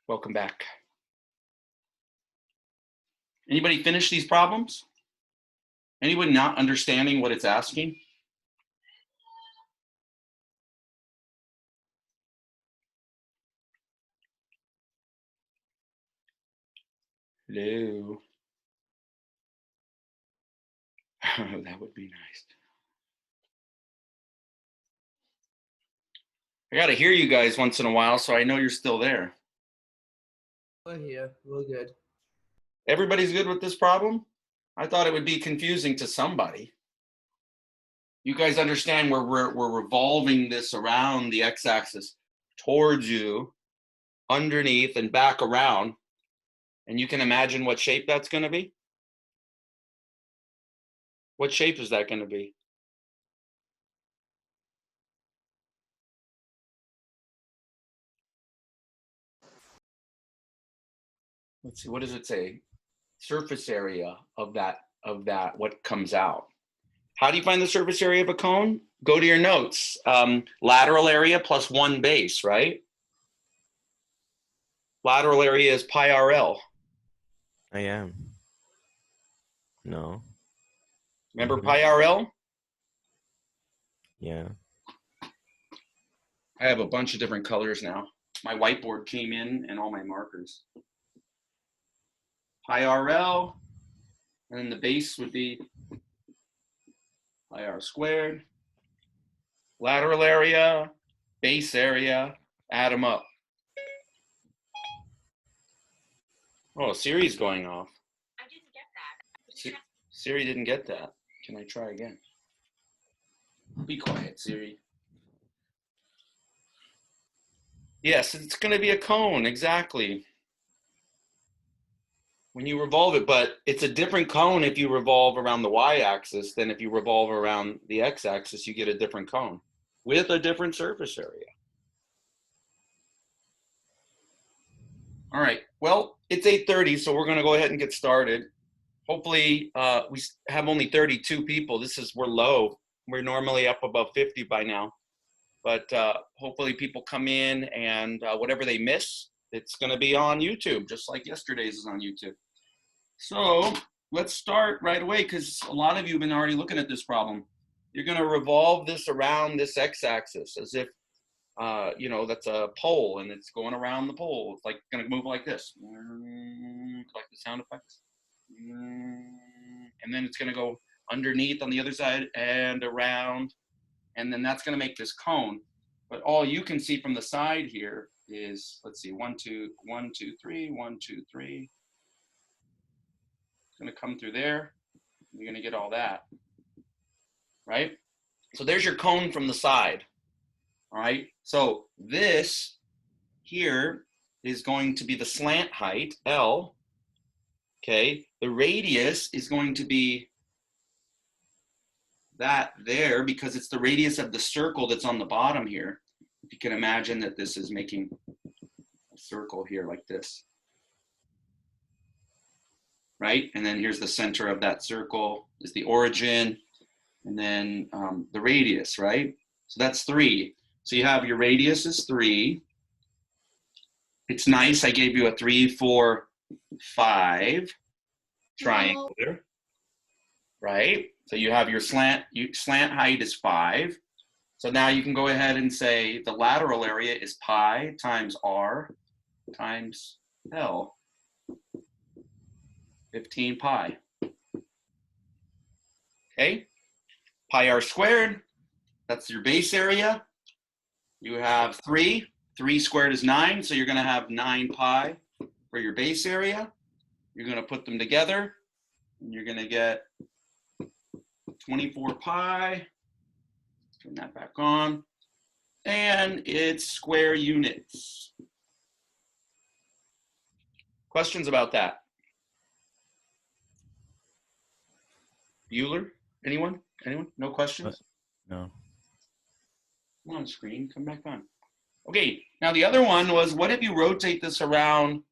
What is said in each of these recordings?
Welcome back. Anybody finish these problems? Anybody not understanding what it's asking? Hello. That would be nice. I got to hear you guys once in a while, so I know you're still there. We're here. We're good. Everybody's good with this problem? I thought it would be confusing to somebody. You guys understand we're revolving this around the x-axis towards you, underneath and back around. And you can imagine what shape that's going to be? What shape is that going to be? Let's see, what does it say? Surface area of that, what comes out. How do you find the surface area of a cone? Go to your notes. Lateral area plus 1 base, right? Lateral area is pi RL. I am. No. Remember pi RL? Yeah. I have a bunch of different colors now. My whiteboard came in and all my markers. Pi RL, and then the base would be pi r squared. Lateral area, base area, add them up. Oh, Siri's going off. I didn't get that. Siri didn't get that. Can I try again? Be quiet, Siri. Yes, it's going to be a cone, exactly. When you revolve it, but it's a different cone if you revolve around the y-axis than if you revolve around the x-axis, you get a different cone with a different surface area. All right, well, it's 8:30, so we're going to go ahead and get started. Hopefully, we have only 32 people. We're low. We're normally up above 50 by now. But hopefully people come in and whatever they miss, it's going to be on YouTube, just like yesterday's is on YouTube. So let's start right away because a lot of you have been already looking at this problem. You're going to revolve this around this x-axis as if, you know, that's a pole and it's going around the pole. It's like going to move like this, like the sound effects. And then it's going to go underneath on the other side and around. And then that's going to make this cone. But all you can see from the side here is, let's see, 1, 2, 1, 2, 3, 1, 2, 3. It's going to come through there. You're going to get all that, right? So there's your cone from the side, all right? So this here is going to be the slant height, L, okay? The radius is going to be that there because it's the radius of the circle that's on the bottom here. If you can imagine that this is making a circle here like this, right? And then here's the center of that circle is the origin, and then the radius, right? So that's 3. So you have your radius is 3. It's nice. I gave you a 3, 4, 5 triangle there, right? So you have your slant height is 5. So now you can go ahead and say the lateral area is pi times r times L, 15 pi. Okay, pi r squared, that's your base area. You have 3 squared is 9, so you're going to have 9 pi for your base area. You're going to put them together, and you're going to get 24 pi. Turn that back on. And it's square units. Questions about that? Bueller? Anyone? Anyone? No questions? No. Come on, screen. Come back on. Okay, now the other one was, what if you rotate this around?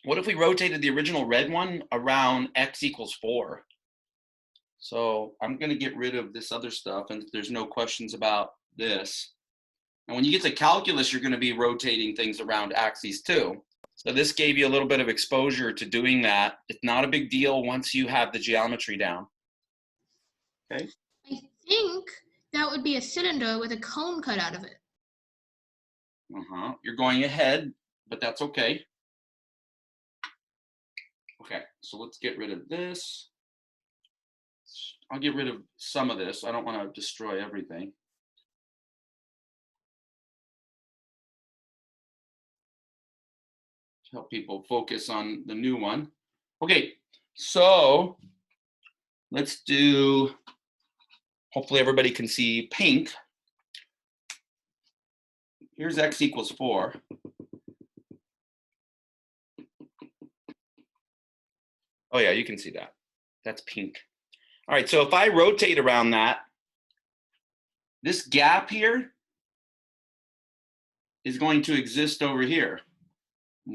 What if we rotated the original red one around x equals 4? So I'm going to get rid of this other stuff, and there's no questions about this. And when you get to calculus, you're going to be rotating things around axes too. So this gave you a little bit of exposure to doing that. It's not a big deal once you have the geometry down. Okay. I think that would be a cylinder with a cone cut out of it. You're going ahead, but that's okay. Okay, so let's get rid of this. I'll get rid of some of this. I don't want to destroy everything. Help people focus on the new one. Okay, so let's do, hopefully everybody can see pink. Here's x equals 4. Oh yeah, you can see that. That's pink. All right, so if I rotate around that, this gap here is going to exist over here.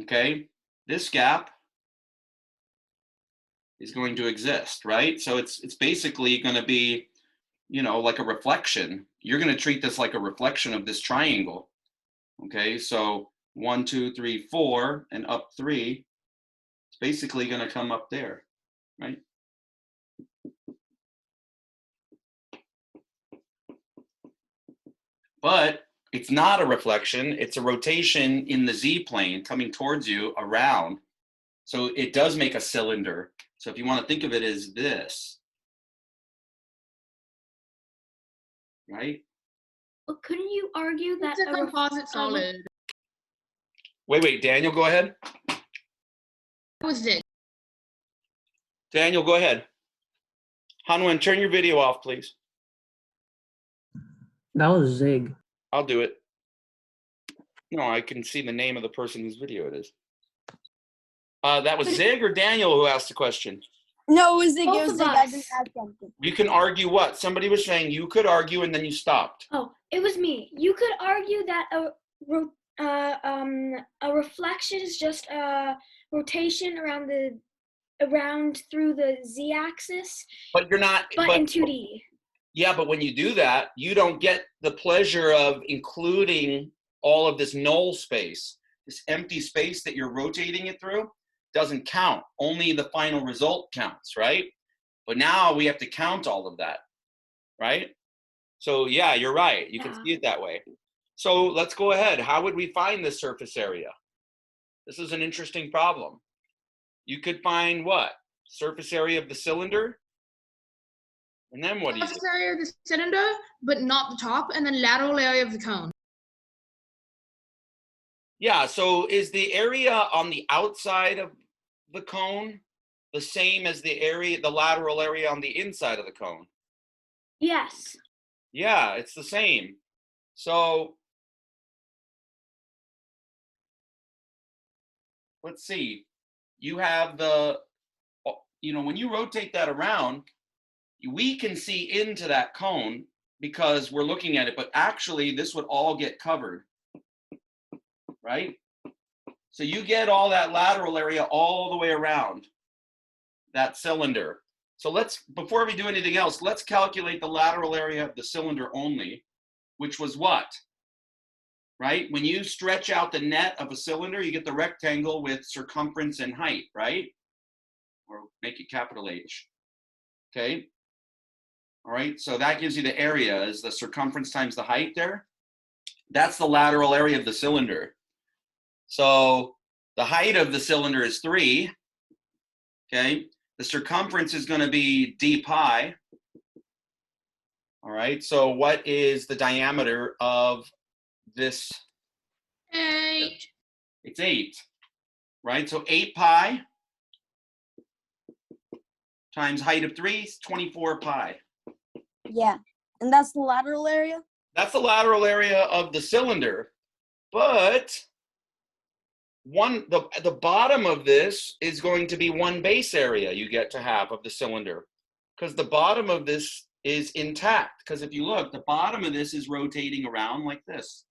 Okay, this gap is going to exist, right? So it's basically going to be, you know, like a reflection. You're going to treat this like a reflection of this triangle. Okay, so 1, 2, 3, 4, and up 3. It's basically going to come up there, right? But it's not a reflection. It's a rotation in the z-plane coming towards you around. So it does make a cylinder. So if you want to think of it as this, right? Well, couldn't you argue that It's a composite solid. Wait, Daniel, go ahead. That was it. Daniel, go ahead. Hanwen, turn your video off, please. That was Zig. I'll do it. No, I can see the name of the person whose video it is. That was Zig or Daniel who asked the question? No, it was Zig. Both It was of Zig. I us. didn't ask something. You can argue what? Somebody was saying you could argue and then you stopped. Oh, it was me. You could argue that a reflection is just a rotation around through the z-axis, But you're not. but in 2D. Yeah, but when you do that, you don't get the pleasure of including all of this null space. This empty space that you're rotating it through doesn't count. Only the final result counts, right? But now we have to count all of that, right? So yeah, you're right. You can Yeah. see it that way. So let's go ahead. How would we find this surface area? This is an interesting problem. You could find what? Surface area of the cylinder? And then what do you do? Surface area of the cylinder, but not the top, and then lateral area of the cone. Yeah, so is the area on the outside of the cone the same as the lateral area on the inside of the cone? Yes. Yeah, it's the same. So let's see. You have when you rotate that around, we can see into that cone because we're looking at it, but actually this would all get covered, right? So you get all that lateral area all the way around that cylinder. So before we do anything else, let's calculate the lateral area of the cylinder only, which was what? Right? When you stretch out the net of a cylinder, you get the rectangle with circumference and height, right? Or make it capital H. Okay. All right. So that gives you the area is the circumference times the height there. That's the lateral area of the cylinder. So the height of the cylinder is 3. Okay. The circumference is going to be d pi. All right. So what is the diameter of this? 8. It's 8, right? So 8 pi times height of 3 is 24 pi. Yeah, and that's the lateral area. That's the lateral area of the cylinder. But the bottom of this is going to be one base area you get to have of the cylinder, because the bottom of this is intact. Because if you look, the bottom of this is rotating around like this.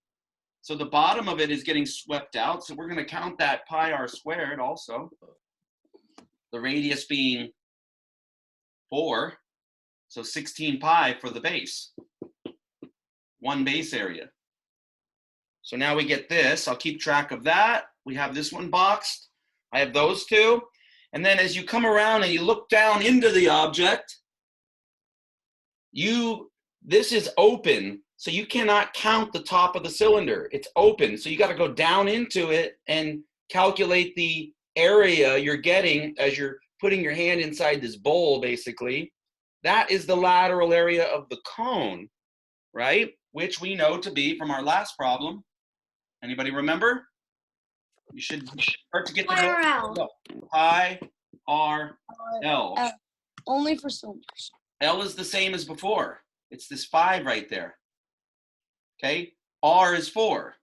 So the bottom of it is getting swept out. So we're going to count that pi r squared also. The radius being 4. So 16 pi for the base. One base area. So now we get this. I'll keep track of that. We have this one boxed. I have those two. And then as you come around and you look down into the object, this is open, so you cannot count the top of the cylinder. It's open, so you got to go down into it and calculate the area you're getting as you're putting your hand inside this bowl, basically. That is the lateral area of the cone, right? Which we know to be from our last problem. Anybody remember? You should start to get the IRL. pi r l. Only for cylinders. L is the same as before. It's this 5 right there. Okay, R is 4,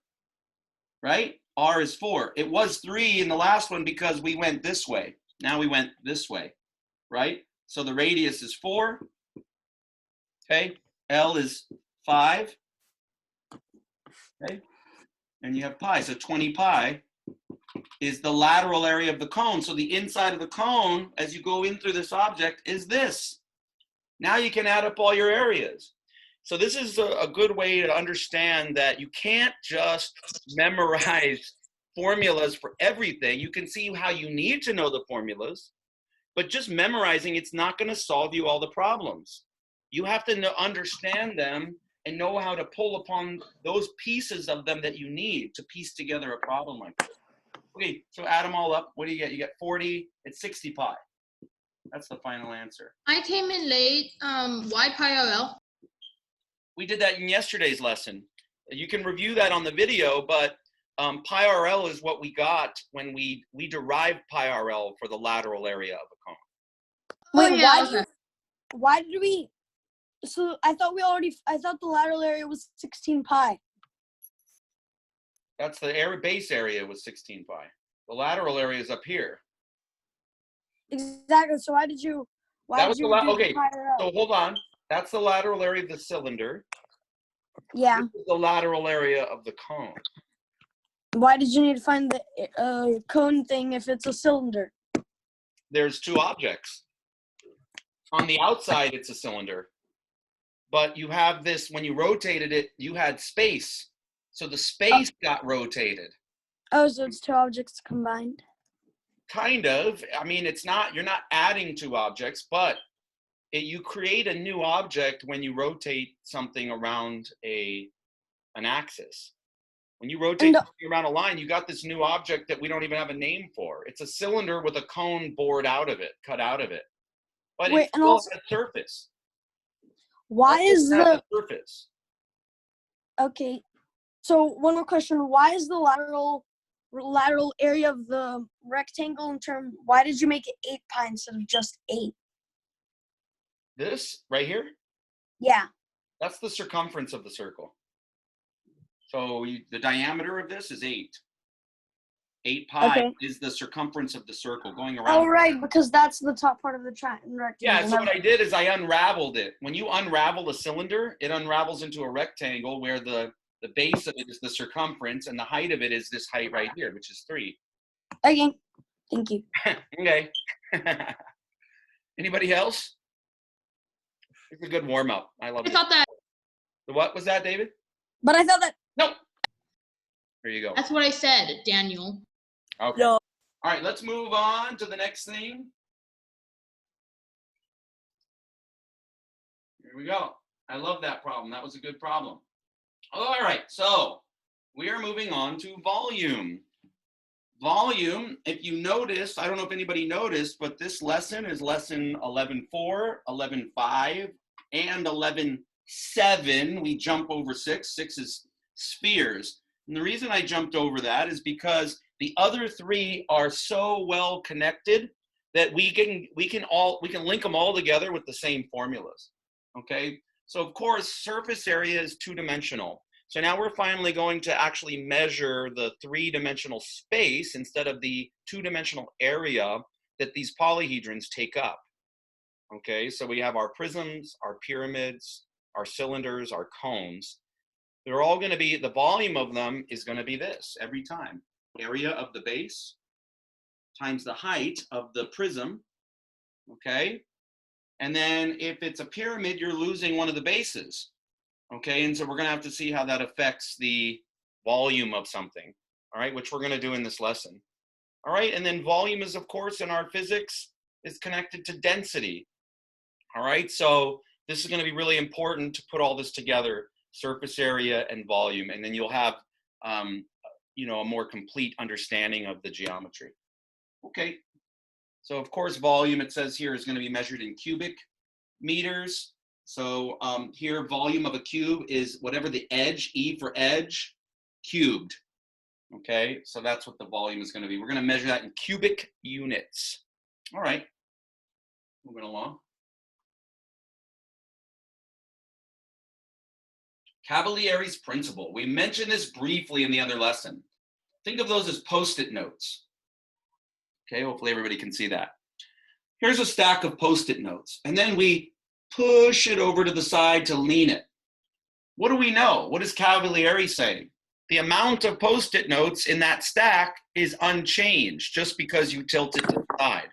right? R is 4. It was 3 in the last one because we went this way. Now we went this way, right? So the radius is 4. Okay, L is 5. Okay, and you have pi. So 20 pi is the lateral area of the cone. So the inside of the cone, as you go in through this object, is this. Now you can add up all your areas. So this is a good way to understand that you can't just memorize formulas for everything. You can see how you need to know the formulas, but just memorizing, it's not going to solve you all the problems. You have to understand them and know how to pull upon those pieces of them that you need to piece together a problem like this. Okay, so add them all up. What do you get? You get 40. It's 60 pi. That's the final answer. I came in late. Why pi RL? We did that in yesterday's lesson. You can review that on the video, but pi RL is what we got when we derived pi RL for the lateral area of a cone. Wait, yeah, why did we? So I thought the lateral area was 16 pi. That's the base area was 16 pi. The lateral area is up here. Exactly. So why did you? Okay, so hold on. That's the lateral area of the cylinder. Yeah. This is the lateral area of the cone. Why did you need to find the cone thing if it's a cylinder? There's two objects. On the outside, it's a cylinder. But you have this, when you rotated it, you had space. So the space got rotated. Oh, so it's two objects combined. Kind of. I mean, it's not, you're not adding two objects, but you create a new object when you rotate something around an axis. When you rotate something around a line, you got this new object that we don't even have a name for. It's a cylinder with a cone bored out of it, cut out of it. But it still has a surface. Why is the surface? Okay, so one more question. Why is the lateral area of the rectangle in term, why did you make it 8 pi instead of just 8? This right here? Yeah. That's the circumference of the circle. So the diameter of this is 8. 8 pi is the circumference of the circle going around. Oh, right, because that's the top part of the rectangle. Yeah, so what I did is I unraveled it. When you unravel a cylinder, it unravels into a rectangle where the base of it is the circumference and the height of it is this height right here, which is 3. Okay, thank you. Okay. Anybody else? It's a good warm-up. I love it. I thought that. What was that, David? But I thought that. Nope. There you go. That's what I said, Daniel. Okay. No. All right, let's move on to the next thing. Here we go. I love that problem. That was a good problem. All right, so we are moving on to volume. Volume, if you notice, I don't know if anybody noticed, but this lesson is lesson 11.4, 11.5, and 11.7. We jump over 6. 6 is spheres. And the reason I jumped over that is because the other 3 are so well connected that we can link them all together with the same formulas. Okay, so of course surface area is 2-dimensional. So now we're finally going to actually measure the 3-dimensional space instead of the 2-dimensional area that these polyhedrons take up. Okay, so we have our prisms, our pyramids, our cylinders, our cones. They're all going to be, the volume of them is going to be this every time. Area of the base times the height of the prism, okay? And then if it's a pyramid, you're losing one of the bases, okay? And so we're going to have to see how that affects the volume of something. all right, which we're going to do in this lesson. All right, and then volume is, of course, in our physics, is connected to density. All right, so this is going to be really important to put all this together, surface area and volume, and then you'll have, you know, a more complete understanding of the geometry. Okay, so of course, volume, it says here, is going to be measured in cubic meters. So here, volume of a cube is whatever the edge, E for edge, cubed. Okay, so that's what the volume is going to be. We're going to measure that in cubic units. All right, moving along. Cavalieri's principle. We mentioned this briefly in the other lesson. Think of those as Post-it notes. Okay, hopefully everybody can see that. Here's a stack of Post-it notes, and then we push it over to the side to lean it. What do we know? What is Cavalieri saying? The amount of Post-it notes in that stack is unchanged just because you tilt it to the side.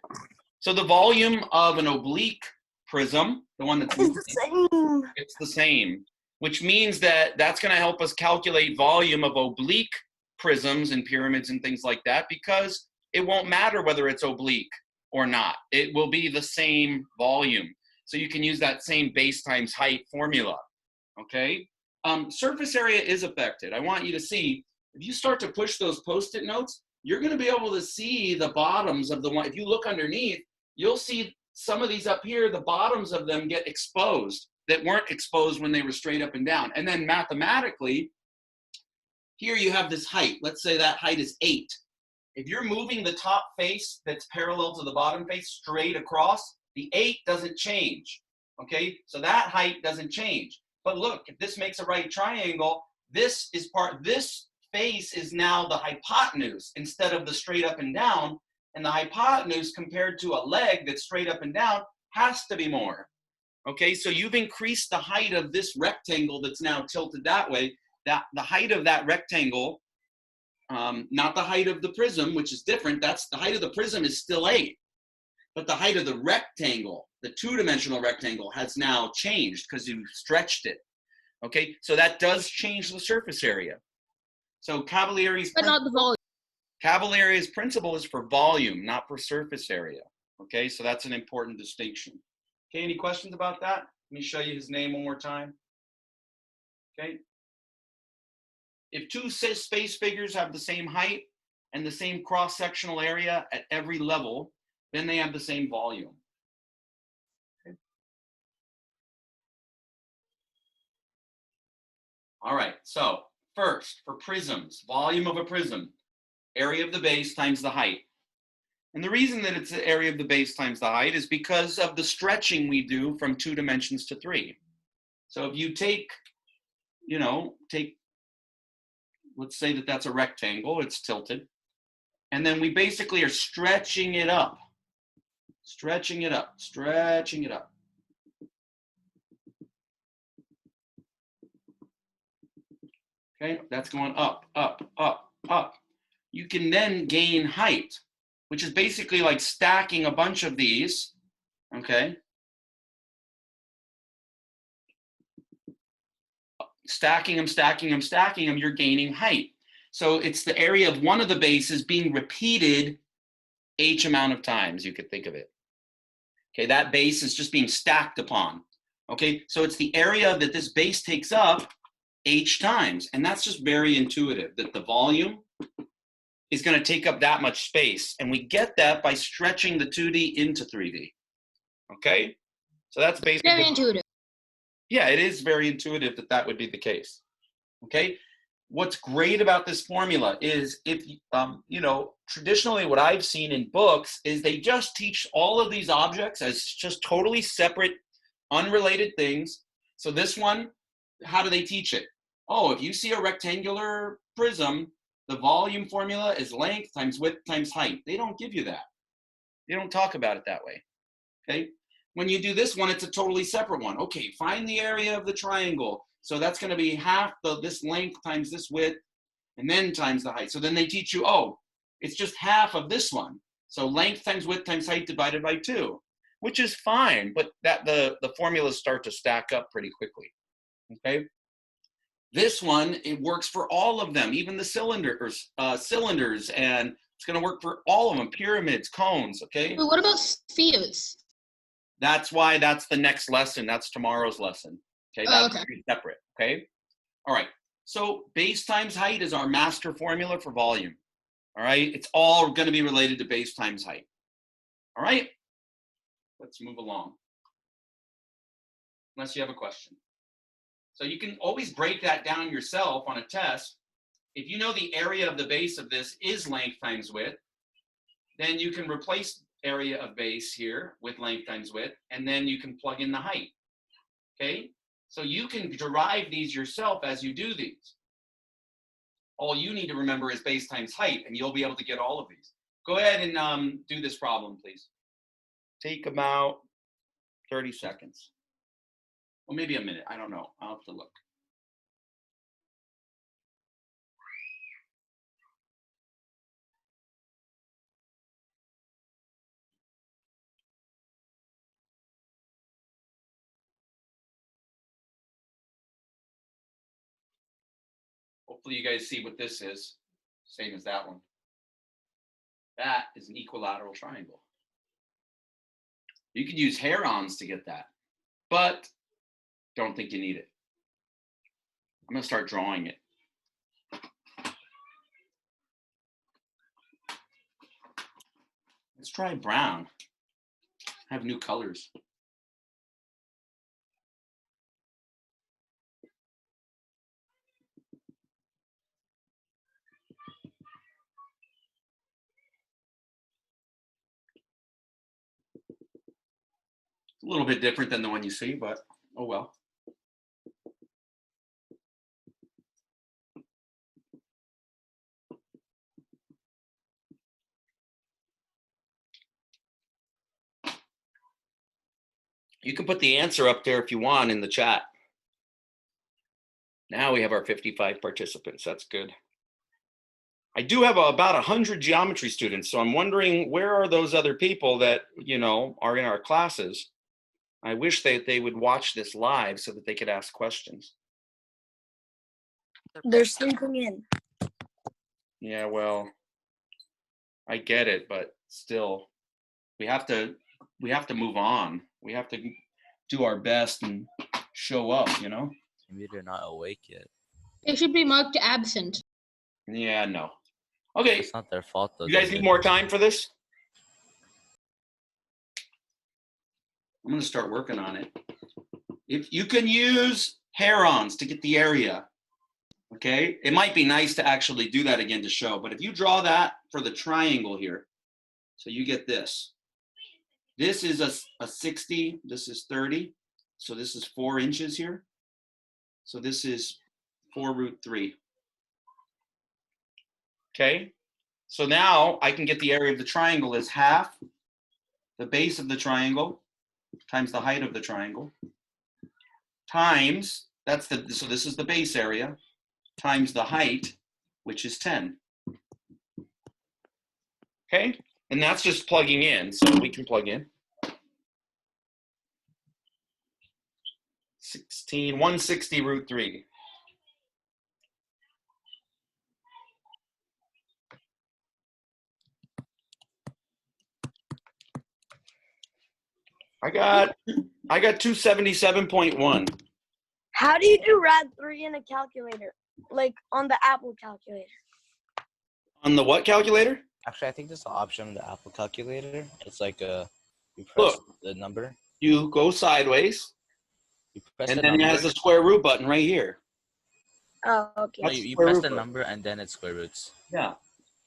So the volume of an oblique prism, the one that's It's the same. it's the same, which means that that's going to help us calculate volume of oblique prisms and pyramids and things like that, because it won't matter whether it's oblique or not. It will be the same volume. So you can use that same base times height formula, okay? Surface area is affected. I want you to see, if you start to push those Post-it notes, you're going to be able to see the bottoms of the one. If you look underneath, you'll see some of these up here, the bottoms of them get exposed that weren't exposed when they were straight up and down. And then mathematically, here you have this height. Let's say that height is 8. If you're moving the top face that's parallel to the bottom face straight across, the 8 doesn't change, okay? So that height doesn't change. But look, if this makes a right triangle, this face is now the hypotenuse instead of the straight up and down, and the hypotenuse compared to a leg that's straight up and down has to be more, okay? So you've increased the height of this rectangle that's now tilted that way. That the height of that rectangle, not the height of the prism, which is different. That's the height of the prism is still 8. But the height of the rectangle, the two-dimensional rectangle, has now changed because you stretched it. Okay, so that does change the surface area. So Cavalieri's But not the volume. Cavalieri's principle is for volume, not for surface area. Okay, so that's an important distinction. Okay, any questions about that? Let me show you his name one more time. Okay. If two space figures have the same height and the same cross-sectional area at every level, then they have the same volume. Okay. All right, so first, for prisms, volume of a prism, area of the base times the height. And the reason that it's the area of the base times the height is because of the stretching we do from 2 dimensions to 3. So if you take, let's say that that's a rectangle, it's tilted. And then we basically are stretching it up, stretching it up, stretching it up. Okay, that's going up, up, up, up. You can then gain height, which is basically like stacking a bunch of these, okay? Stacking them, stacking them, stacking them, you're gaining height. So it's the area of one of the bases being repeated H amount of times, you could think of it. Okay, that base is just being stacked upon. Okay, so it's the area that this base takes up H times. And that's just very intuitive, that the volume is going to take up that much space. And we get that by stretching the 2D into 3D. Okay, so that's basically Very intuitive. Yeah, it is very intuitive that that would be the case. Okay, what's great about this formula is if, traditionally what I've seen in books is they just teach all of these objects as just totally separate, unrelated things. So this one, how do they teach it? Oh, if you see a rectangular prism, the volume formula is length times width times height. They don't give you that. They don't talk about it that way, okay? When you do this one, it's a totally separate one. Okay, find the area of the triangle. So that's going to be half this length times this width, and then times the height. So then they teach you, oh, it's just half of this one. So length times width times height divided by 2, which is fine, but that the formulas start to stack up pretty quickly, okay? This one, it works for all of them, even the cylinders, and it's going to work for all of them, pyramids, cones, okay? But what about spheres? That's why that's the next lesson. That's tomorrow's lesson. Okay, that's Okay. separate, okay? All right, so base times height is our master formula for volume. All right, it's all going to be related to base times height. All right, let's move along. Unless you have a question. So you can always break that down yourself on a test. If you know the area of the base of this is length times width, then you can replace area of base here with length times width, and then you can plug in the height, okay? So you can derive these yourself as you do these. All you need to remember is base times height, and you'll be able to get all of these. Go ahead and do this problem, please. Take about 30 seconds. Well, maybe a minute, I don't know, I'll have to look. Hopefully you guys see what this is, same as that one. That is an equilateral triangle. You could use herons to get that, but don't think you need it. I'm gonna start drawing it. Let's try brown. I have new colors. It's a little bit different than the one you see, but oh well. You can put the answer up there if you want in the chat. Now we have our 55 participants. That's good. I do have about 100 geometry students, so I'm wondering where are those other people that, you know, are in our classes. I wish that they would watch this live so that they could ask questions. They're sleeping in. Yeah, well, I get it, but still, we have to move on. We have to do our best and show up, you know? Maybe they're not awake yet. They should be marked absent. Yeah, no. Okay, It's not their fault though. you guys need more time for this? I'm gonna start working on it. If you can use herons to get the area, okay? It might be nice to actually do that again to show, but if you draw that for the triangle here, so you get this. This is a 60, this is 30, so this is 4 inches here. So this is 4√3. Okay, so now I can get the area of the triangle as half the base of the triangle times the height of the triangle times, so this is the base area, times the height, which is 10. Okay, and that's just plugging in, so we can plug in. 160√3. I got 277.1. How do you do rad3 in a calculator? Like on the Apple calculator? On the what calculator? Actually, I think there's an option in the Apple calculator. It's like you press Look. the number. You go sideways, You press and the then number. it has the square root button right here. Oh, okay. No, you square press root the button. number and then it's square roots. Yeah.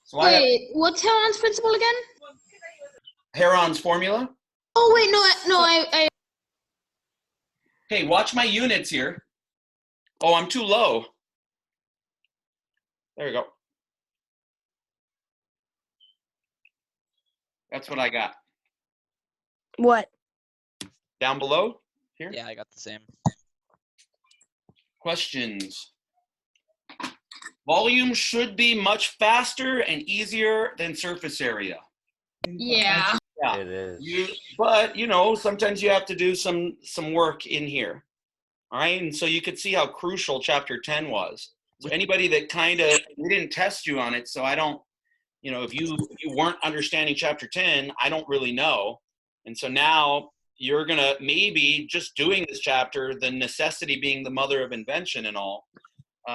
So Wait, what's Heron's principle again? Heron's formula. Oh wait, I Okay, watch my units here. Oh, I'm too low. There you go. That's what I got. What? Down below here. Yeah, I got the same. Questions. Volume should be much faster and easier than surface area. yeah. Yeah. It is. But you know, sometimes you have to do some work in here. All right, and so you could see how crucial chapter 10 was. So anybody that we didn't test you on it, so I don't, if you weren't understanding chapter 10, I don't really know. And so now you're gonna, maybe just doing this chapter, the necessity being the mother of invention and all,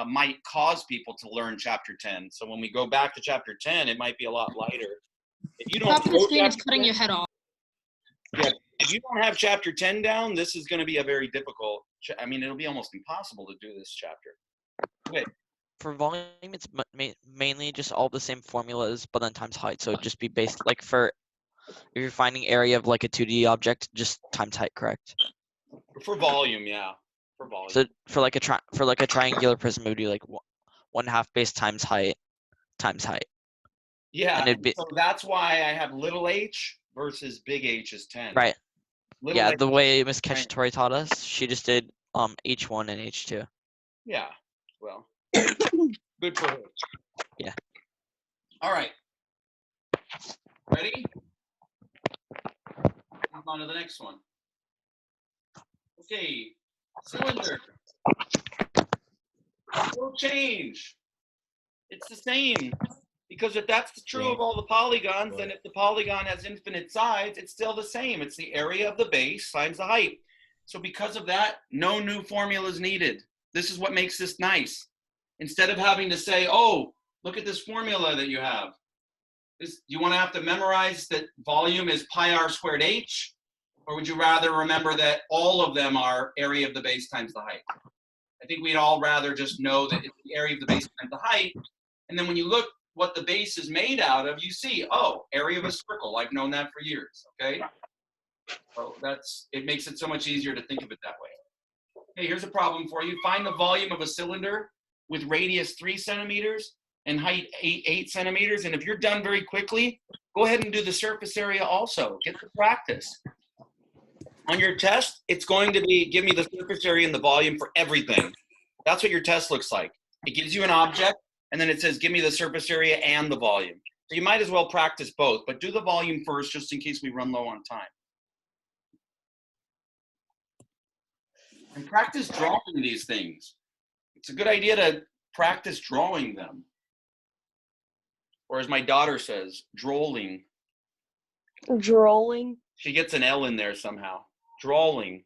might cause people to learn chapter 10. So when we go back to chapter 10, it might be a lot lighter. If you don't Stop the know screen, it's chapter cutting 10, your head off. yeah, if you don't have chapter 10 down, this is going to be a very difficult, it'll be almost impossible to do this chapter. Okay. For volume, it's mainly just all the same formulas, but then times height. So it'd just be based like if you're finding area of like a 2D object, just times height, correct? For volume, yeah. For volume. So for like a triangular prism, it would be like 1/2 base times height. Yeah, and it'd be so that's why I have little h versus big H is 10. right. Little Yeah, h, the way Miss right. Cacciatore taught us, she just did H1 and H2. Yeah, well, good for her. Yeah. All right. Ready? Move on to the next one. Okay, cylinder. No change. It's the same. Because if that's true of all the polygons, then if the polygon has infinite sides, it's still the same. It's the area of the base times the height. So because of that, no new formula is needed. This is what makes this nice. Instead of having to say, oh, look at this formula that you have. You want to have to memorize that volume is pi r squared h? Or would you rather remember that all of them are area of the base times the height? I think we'd all rather just know that it's the area of the base times the height. And then when you look what the base is made out of, you see, oh, area of a circle. I've known that for years, okay? So it makes it so much easier to think of it that way. Hey, here's a problem for you. Find the volume of a cylinder with radius 3 centimeters and height 8 centimeters. And if you're done very quickly, go ahead and do the surface area also. Get the practice. On your test, it's going to be, give me the surface area and the volume for everything. That's what your test looks like. It gives you an object, and then it says, give me the surface area and the volume. So you might as well practice both, but do the volume first just in case we run low on time. And practice drawing these things. It's a good idea to practice drawing them. Or as my daughter says, drolling. Drawing. She gets an L in there somehow. Drawling.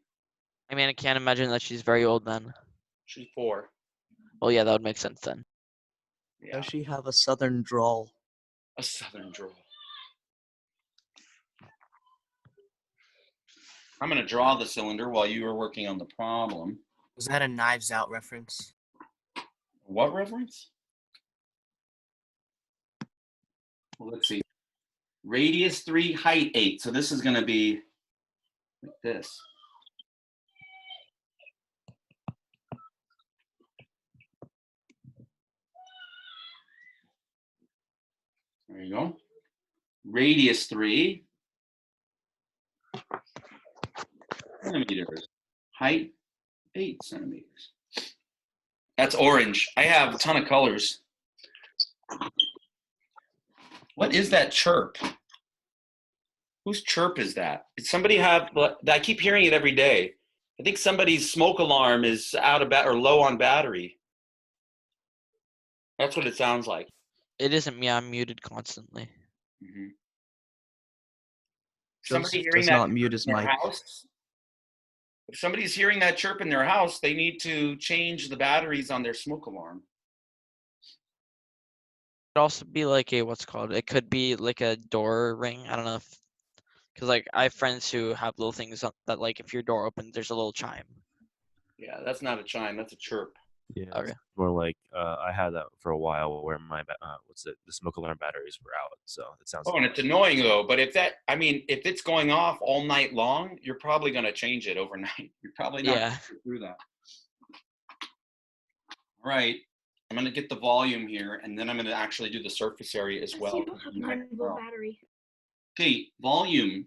I mean, I can't imagine that she's very old then. She's 4. Well, yeah, that would make sense then. Yeah. Does she have a southern drawl? A southern drawl. I'm going to draw the cylinder while you are working on the problem. Was that a Knives Out reference? What reference? Well, let's see. Radius 3, height 8. So this is going to be like this. There you go. Radius 3 centimeters. Height 8 centimeters. That's orange. I have a ton of colors. What is that chirp? Whose chirp is that? Did somebody have, I keep hearing it every day. I think somebody's smoke alarm is out of or low on battery. That's what it sounds like. It isn't me. I'm muted constantly. Mm-hmm. Joseph does not mute his mic. House? If somebody's hearing that chirp in their house, they need to change the batteries on their smoke alarm. It could also be like it could be like a door ring. I don't know if, because like I have friends who have little things that like if your door opens, there's a little chime. Yeah, that's not a chime. That's a chirp. Yeah, Okay. it's more like I had that for a while where my the smoke alarm batteries were out, so it sounds. Oh, and it's annoying though. But if it's going off all night long, you're probably going to change it overnight. You're probably not going to do that. All right, I'm going to get the volume here, and then I'm going to actually do the surface area as well. You don't have a 9-volt battery. Okay, volume,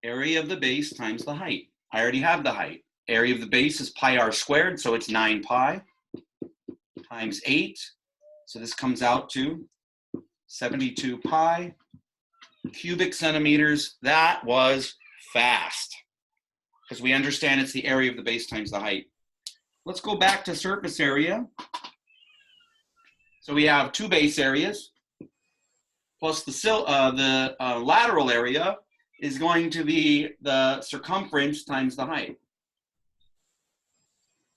area of the base times the height. I already have the height. Area of the base is pi r squared, so it's 9 pi times 8. So this comes out to 72 pi cubic centimeters. That was fast. because we understand it's the area of the base times the height. Let's go back to surface area. So we have two base areas, plus the lateral area is going to be the circumference times the height.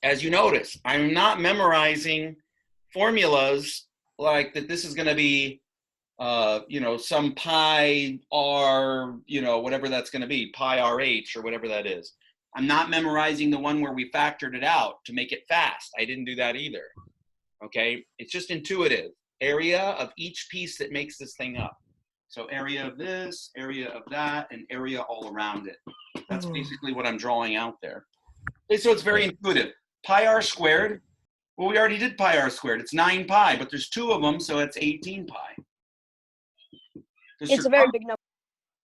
As you notice, I'm not memorizing formulas like that this is going to be, some pi r, whatever that's going to be, pi rh or whatever that is. I'm not memorizing the one where we factored it out to make it fast. I didn't do that either. Okay, it's just intuitive. Area of each piece that makes this thing up. So area of this, area of that, and area all around it. That's basically what I'm drawing out there. Okay, so it's very intuitive. Pi r squared, well, we already did pi r squared. It's 9 pi, but there's two of them, so it's 18 pi. It's a very big number.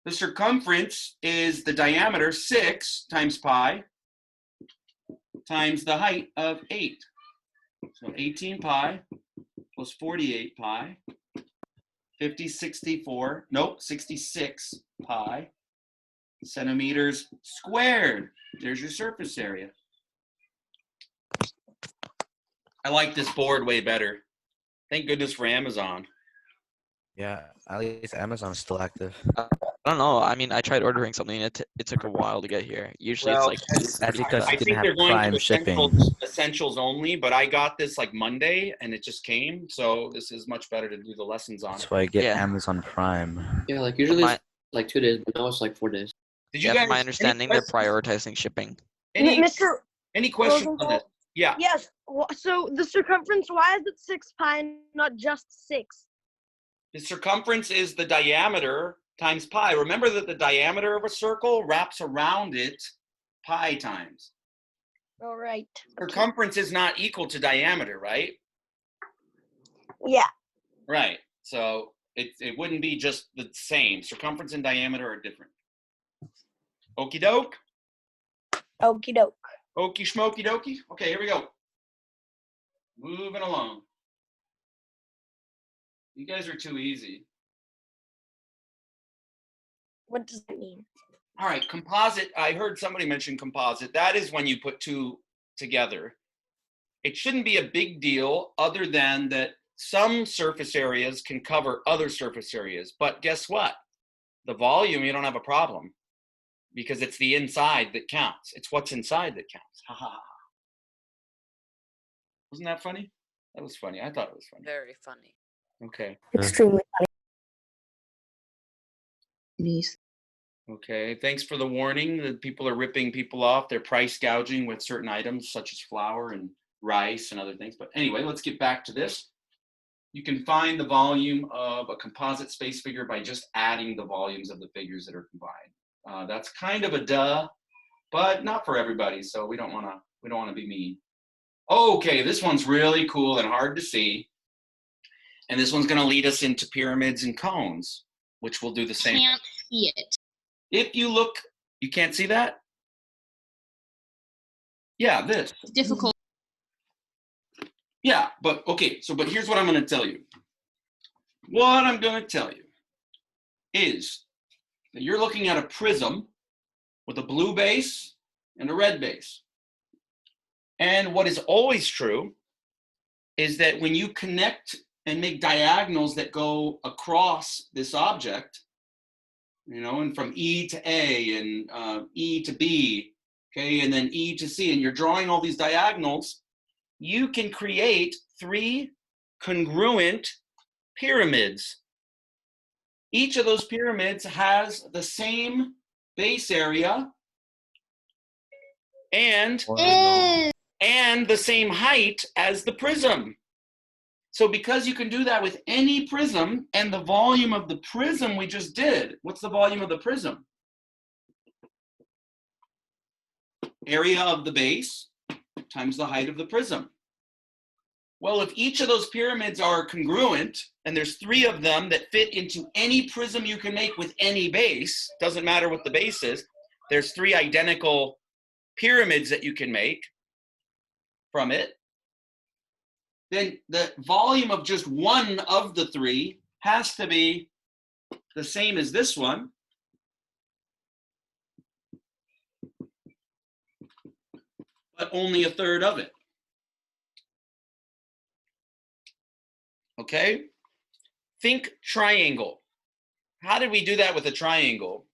The circumference is the diameter, 6 times pi, times the height of 8. So 18 pi plus 48 pi, 66 pi centimeters squared. There's your surface area. I like this board way better. Thank goodness for Amazon. Yeah, at least Amazon's still active. I don't know. I mean, I tried ordering something. It took a while to get here. Usually Well, it's like That's because I you didn't think have they're going Prime to shipping. essentials only, but I got this like Monday and it just came. So this is much better to do the lessons on. That's why I get Yeah. Amazon Prime. Yeah, like usually my- it's like 2 days, but now it's like 4 days. Did you Yeah, guys, from my any understanding, they're questions? prioritizing shipping. Mr. Any questions on this? Yeah. Yes. So the circumference, why is it 6 pi, not just 6? The circumference is the diameter times pi. Remember that the diameter of a circle wraps around it pi times. All right. Circumference is not equal to diameter, right? Yeah. Right. So it wouldn't be just the same. Circumference and diameter are different. Okie doke. Okie doke. Okie schmoky dokie. Okay, here we go. Moving along. You guys are too easy. What does that mean? All right, composite. I heard somebody mention composite. That is when you put two together. It shouldn't be a big deal other than that some surface areas can cover other surface areas. But guess what? The volume, you don't have a problem because it's the inside that counts. It's what's inside that counts. Ha ha ha. Wasn't that funny? That was funny. I thought it was funny. Very funny. Okay. Extremely funny. Okay, thanks for the warning that people are ripping people off. They're price gouging with certain items such as flour and rice and other things. But anyway, let's get back to this. You can find the volume of a composite space figure by just adding the volumes of the figures that are combined. That's kind of a duh, but not for everybody. So we don't want to be mean. Okay, this one's really cool and hard to see. And this one's going to lead us into pyramids and cones, which will do the same. Can't see it. If you look, you can't see that? Yeah, this. It's difficult. Yeah, but okay, but here's what I'm going to tell you. What I'm going to tell you is that you're looking at a prism with a blue base and a red base. And what is always true is that when you connect and make diagonals that go across this object, and from E to A and E to B, okay, and then E to C, and you're drawing all these diagonals, you can create 3 congruent pyramids. Each of those pyramids has the same base area and the same height as the prism. So because you can do that with any prism, and the volume of the prism we just did, what's the volume of the prism? Area of the base times the height of the prism. Well, if each of those pyramids are congruent, and there's 3 of them that fit into any prism you can make with any base, doesn't matter what the base is, there's 3 identical pyramids that you can make from it, then the volume of just one of the 3 has to be the same as this one. but only a third of it. Okay? Think triangle. How did we do that with a triangle?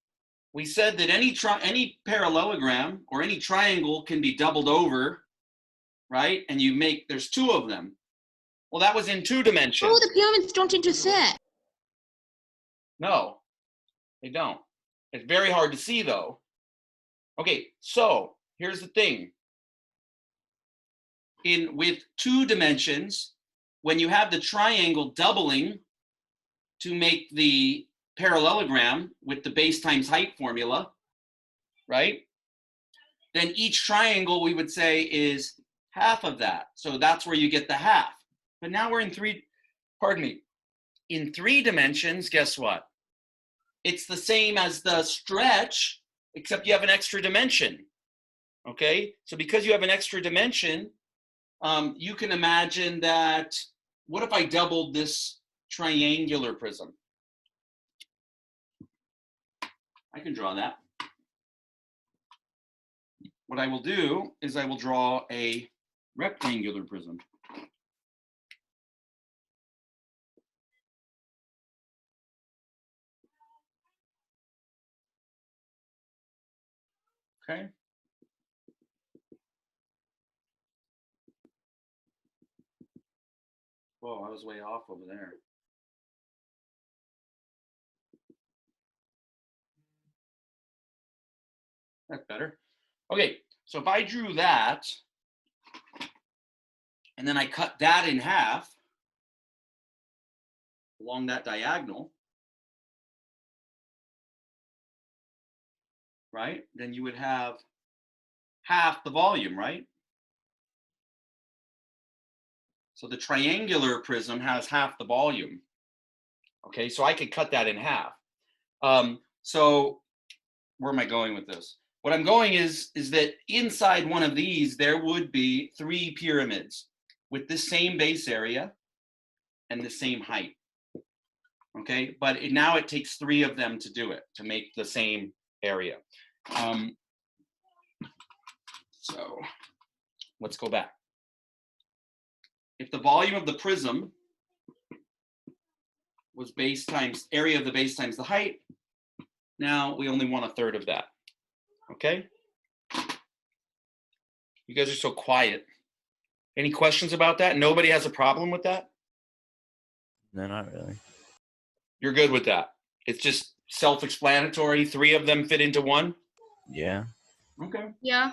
We said that any parallelogram or any triangle can be doubled over, right? And there's two of them. Well, that was in 2 dimensions. Oh, the pyramids don't intersect. No, they don't. It's very hard to see though. Okay, so here's the thing. With 2 dimensions, when you have the triangle doubling to make the parallelogram with the base times height formula, right? Then each triangle we would say is half of that. So that's where you get the half. But now we're in 3 dimensions, guess what? It's the same as the stretch, except you have an extra dimension. Okay, so because you have an extra dimension, you can imagine that, what if I doubled this triangular prism? I can draw that. What I will do is I will draw a rectangular prism. Okay. Whoa, I was way off over there. That's better. Okay, so if I drew that, and then I cut that in half along that diagonal, right? Then you would have half the volume, right? So the triangular prism has half the volume. Okay, so I could cut that in half. So where am I going with this? What I'm going is that inside one of these, there would be 3 pyramids with the same base area and the same height. Okay, but now it takes 3 of them to do it, to make the same area. So let's go back. If the volume of the prism was base times area of the base times the height, now we only want a third of that. Okay? You guys are so quiet. Any questions about that? Nobody has a problem with that? No, not really. You're good with that? It's just self-explanatory. 3 of them fit into 1? Yeah. Okay. Yeah.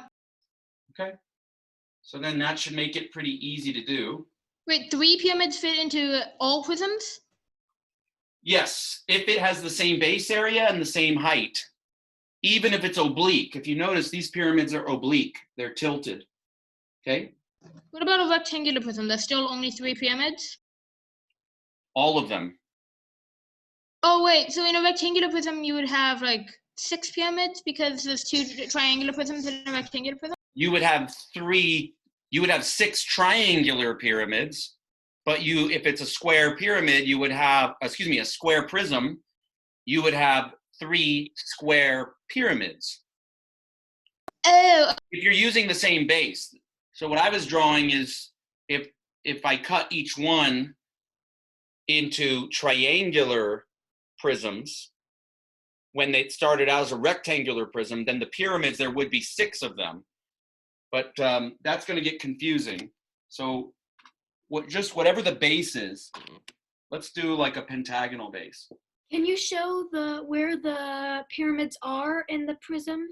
Okay. So then that should make it pretty easy to do. Wait, 3 pyramids fit into all prisms? Yes, if it has the same base area and the same height. Even if it's oblique. If you notice, these pyramids are oblique. They're tilted. Okay? What about a rectangular prism? There's still only 3 pyramids? All of them. Oh, wait. So in a rectangular prism, you would have like 6 pyramids because there's 2 triangular prisms in a rectangular prism? You would have 6 triangular pyramids, but if it's a square pyramid, you would have, a square prism, you would have 3 square pyramids. Oh. If you're using the same base. So what I was drawing is if I cut each one into triangular prisms, when they started out as a rectangular prism, then the pyramids, there would be 6 of them. But that's going to get confusing. So whatever the base is, let's do like a pentagonal base. Can you show where the pyramids are in the prism,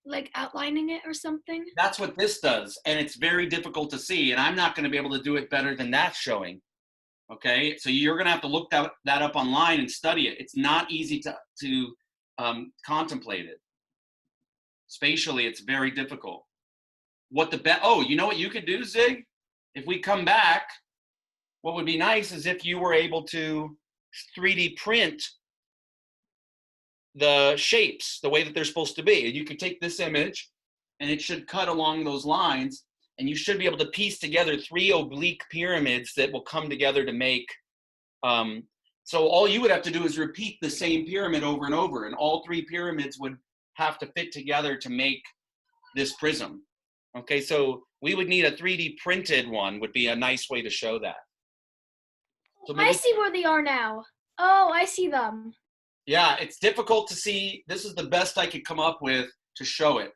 like outlining it or something? That's what this does, and it's very difficult to see, and I'm not going to be able to do it better than that showing. Okay, so you're going to have to look that up online and study it. It's not easy to contemplate it. Spatially, it's very difficult. You know what you could do, Zig? If we come back, what would be nice is if you were able to 3D print the shapes the way that they're supposed to be. And you could take this image and it should cut along those lines, and you should be able to piece together 3 oblique pyramids that will come together to make, so all you would have to do is repeat the same pyramid over and over, and all 3 pyramids would have to fit together to make this prism. Okay, so We would need a 3D printed one would be a nice way to show that. So I see where they are now. Oh, I see them. Yeah, it's difficult to see. This is the best I could come up with to show it.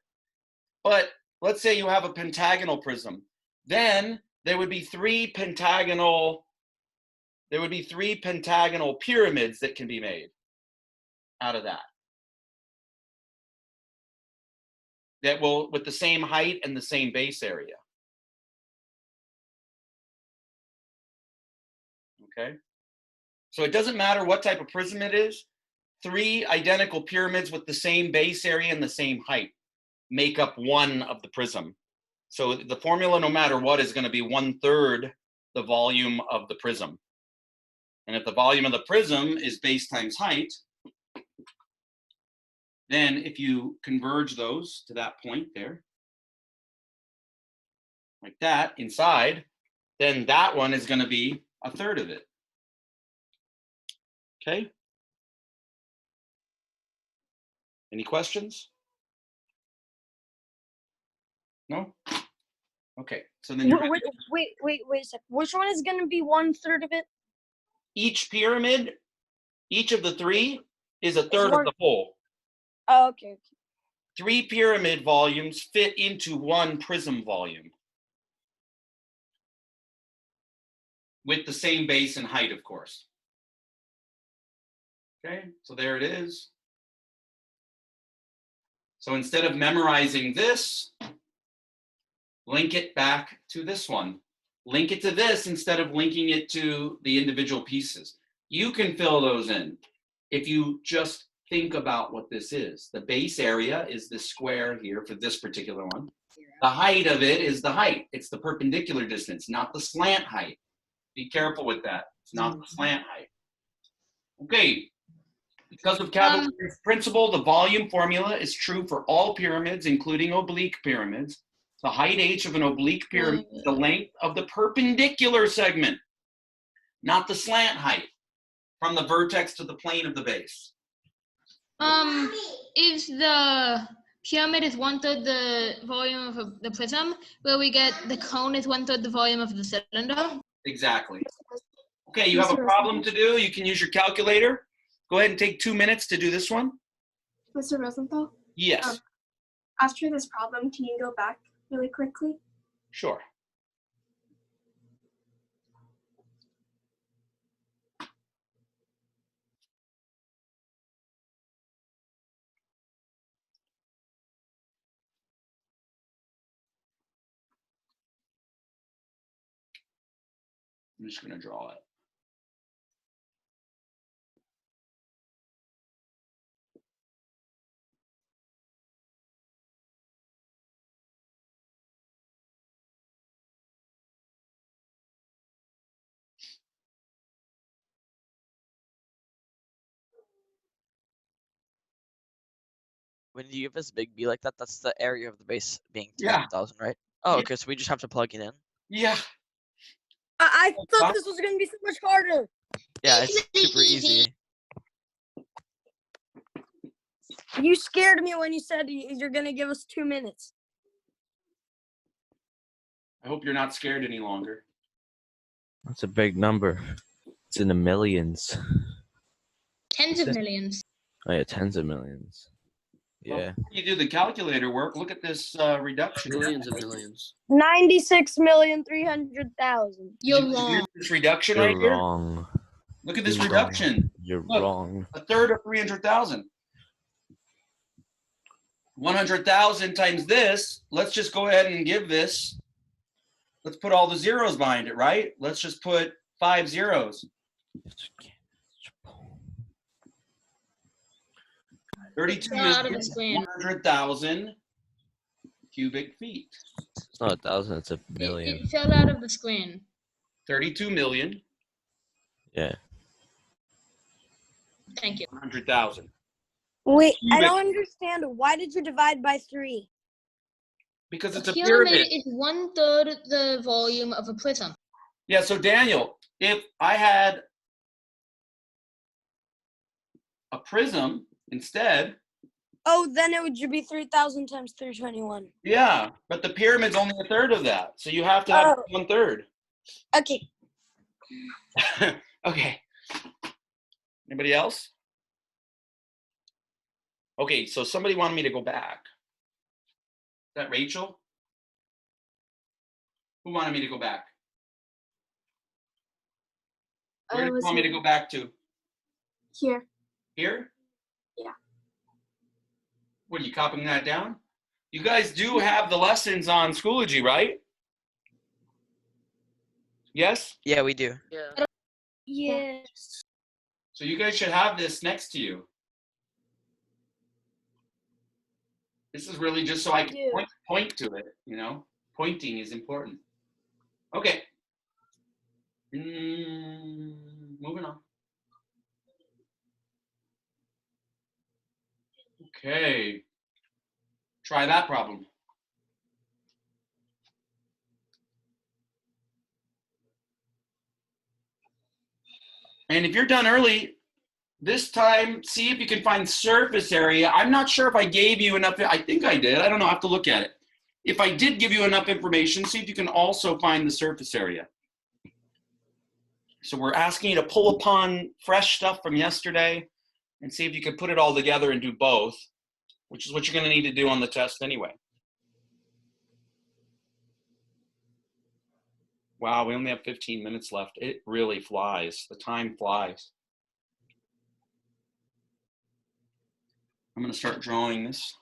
But let's say you have a pentagonal prism. Then there would be three pentagonal pyramids that can be made out of that. That will, with the same height and the same base area. Okay? So it doesn't matter what type of prism it is. Three identical pyramids with the same base area and the same height make up one of the prism. So the formula, no matter what, is going to be 1/3 the volume of the prism. And if the volume of the prism is base times height, then if you converge those to that point there, like that, inside, then that one is going to be 1/3 of it. Okay? Any questions? No? Okay, so then you're Wait a sec. Which one is going to be 1/3 of it? each pyramid, each of the three is 1/3 of one- the whole. Oh, okay. 3 pyramid volumes fit into 1 prism volume. With the same base and height, of course. Okay, so there it is. So instead of memorizing this, link it back to this one. Link it to this instead of linking it to the individual pieces. You can fill those in if you just think about what this is. The base area is this square here for this particular one. The height of it is the height. It's the perpendicular distance, not the slant height. Be careful with that. It's not the slant height. Okay. Because of Cavalier's principle, the volume formula is true for all pyramids, including oblique pyramids. The height h of an oblique pyramid is the length of the perpendicular segment, not the slant height, from the vertex to the plane of the base. If the pyramid is 1/3 the volume of the prism, will we get the cone is 1/3 the volume of the cylinder? Exactly. Okay, you have a problem to do. You can use your calculator. Go ahead and take 2 minutes to do this one. Mr. Rosenthal? Yes. After this problem, can you go back really quickly? Sure. I'm just going to draw it. When you give us big B like that, that's the area of the base being Yeah. 10,000, right? Oh, Yeah. okay, so we just have to plug it in. Yeah. I thought this was going to be so much harder. Yeah, it's super easy. You scared me when you said you're going to give us 2 minutes. I hope you're not scared any longer. That's a big number. It's in the millions. Tens of millions. Oh yeah, tens of millions. Well, Yeah. before you do the calculator work, look at this reduction. Millions of millions. 96,300,000. You're Did you wrong. hear this reduction You're right here? wrong. Look at this You're reduction. Wrong. You're Look. wrong. 1/3 of 300,000. 100,000 times this. Let's just go ahead and give this. Let's put all the zeros behind it, right? Let's just put 5 zeros. 32,100,000 cubic feet. It's not 1,000. It's a million. It fell out of the screen. 32 million. Yeah. Thank you. 100,000. Wait, I Cubic. don't understand. Why did you divide by 3? Because it's A a pyramid pyramid. is 1/3 the volume of a prism. Yeah, so Daniel, if I had a prism instead, Oh, then it would be 3,000 times 321. Yeah, but the pyramid's only a third of that. So you have to have Oh. 1/3. Okay. Okay. Anybody else? Okay, so somebody wanted me to go back. Is that Rachel? Who wanted me to go back? Where do you want me to go back to? Here. Here? Yeah. What, are you copying that down? You guys do have the lessons on Schoology, right? Yes? Yeah, we do. Yeah. Yes. So you guys should have this next to you. This is really just so I can point to it, you know? Pointing is important. Okay. Moving on. Okay. Try that problem. And if you're done early, this time, see if you can find surface area. I'm not sure if I gave you enough. I think I did. I don't know. I have to look at it. If I did give you enough information, see if you can also find the surface area. So we're asking you to pull upon fresh stuff from yesterday and see if you can put it all together and do both, which is what you're going to need to do on the test anyway. Wow, we only have 15 minutes left. It really flies. The time flies. I'm going to start drawing this.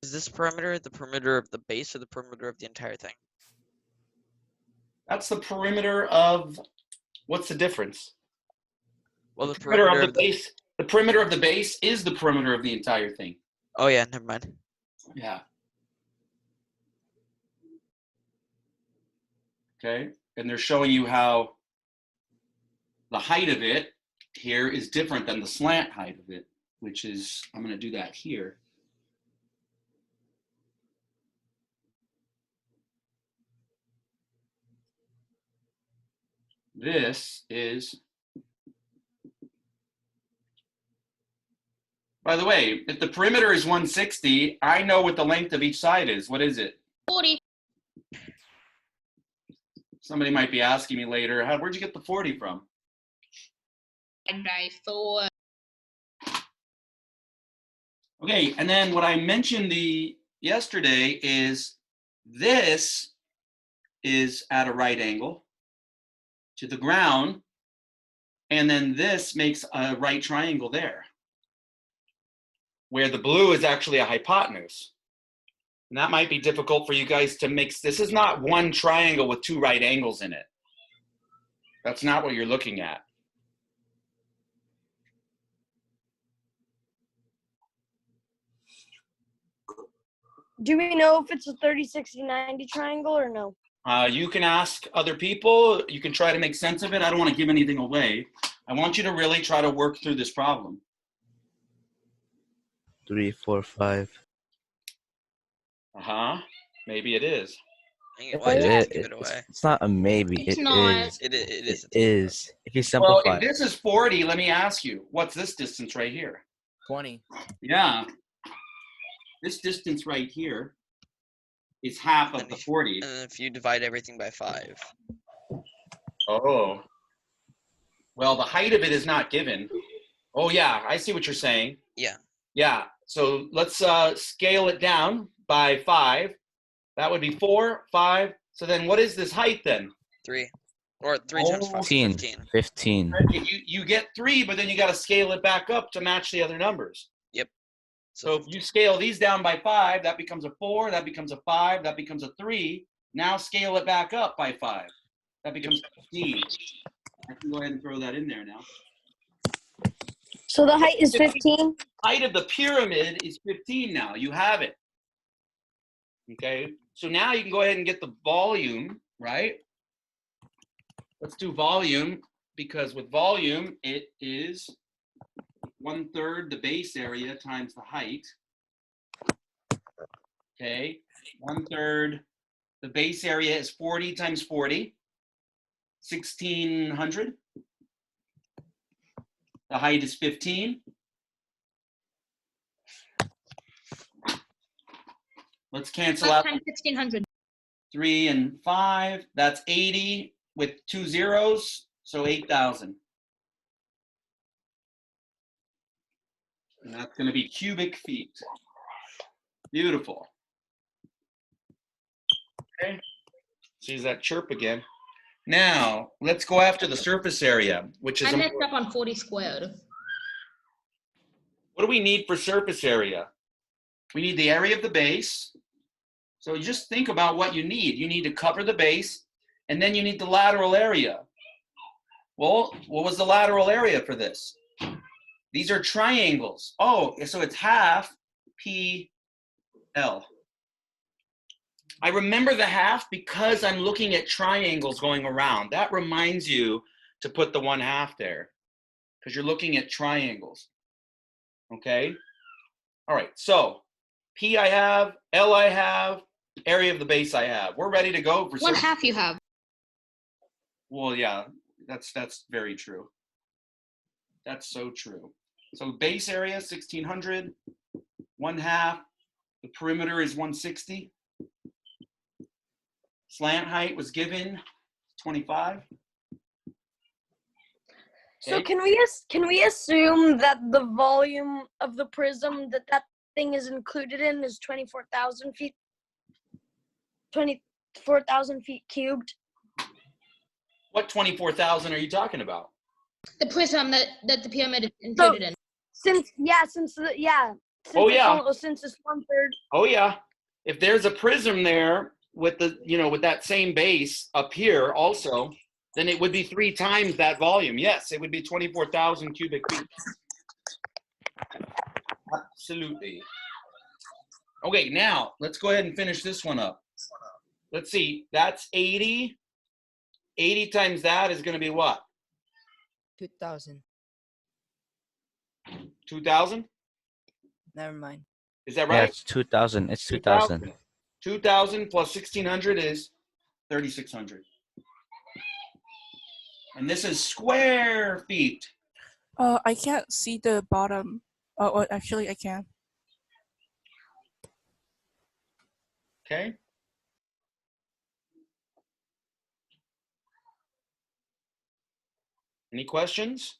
Is this perimeter the perimeter of the base or the perimeter of the entire thing? That's the perimeter of, what's the difference? Well, the perimeter of the base. The perimeter of the base is the perimeter of the entire thing. Oh yeah, never mind. Yeah. Okay, and they're showing you how the height of it here is different than the slant height of it, which is, I'm going to do that here. This is, by the way, if the perimeter is 160, I know what the length of each side is. What is it? 40. Somebody might be asking me later, where'd you get the 40 from? And I thought. Okay, and then what I mentioned yesterday is this is at a right angle to the ground, and then this makes a right triangle there, where the blue is actually a hypotenuse. And that might be difficult for you guys to mix. This is not one triangle with two right angles in it. That's not what you're looking at. Do we know if it's a 30, 60, 90 triangle or no? You can ask other people. You can try to make sense of it. I don't want to give anything away. I want you to really try to work through this problem. 3, 4, 5. Maybe it is. Why did you give it away? It's not a maybe. It's It not. is. It is. It is. If you Well, simplify. if this is 40, let me ask you, what's this distance right here? 20. Yeah. This distance right here is half of the 40. And if you divide everything by 5. Oh. Well, the height of it is not given. Oh, yeah, I see what you're saying. Yeah. Yeah, so let's scale it down by 5. That would be 4, 5. So then what is this height then? 3. Or 3 times 5 is 15. 15. You get 3, but then you got to scale it back up to match the other numbers. Yep. So if you scale these down by 5, that becomes a 4, that becomes a 5, that becomes a 3. Now scale it back up by 5. That becomes 15. I can go ahead and throw that in there now. So the height is 15? Height of the pyramid is 15 now. You have it. Okay, so now you can go ahead and get the volume, right? Let's do volume, because with volume, it is 1/3 the base area times the height. Okay, 1/3, the base area is 40 times 40, 1600. The height is 15. Let's cancel out 1600. 3 and 5. That's 80 with 2 zeros, so 8,000. And that's going to be cubic feet. Beautiful. Okay. Sees that chirp again. Now, let's go after the surface area, which is... I messed up on 40 squared. What do we need for surface area? We need the area of the base. So you just think about what you need. You need to cover the base, and then you need the lateral area. Well, what was the lateral area for this? These are triangles. Oh, so it's half PL. I remember the half because I'm looking at triangles going around. That reminds you to put the 1/2 there because you're looking at triangles. Okay? All right, so P I have, L I have, area of the base I have. We're ready to go for 1/2 you have. Well, yeah, that's very true. That's so true. So base area 1600, 1/2. The perimeter is 160. Slant height was given 25. So Okay. can we assume that the volume of the prism that thing is included in is 24,000 feet? 24,000 feet cubed. What 24,000 are you talking about? The prism that the pyramid is included in. Since it's 1/3. Oh yeah. If there's a prism there with the with that same base up here also, then it would be 3 times that volume. Yes, it would be 24,000 cubic feet. Absolutely. Okay, now let's go ahead and finish this one up. Let's see, that's 80. 80 times that is going to be what? 2,000. 2,000? Never mind. Is that Yeah, right? it's 2,000. It's 2,000. 2,000 plus 1,600 is 3,600. And this is square feet. I can't see the bottom. Oh, actually, I can. Okay. Any questions?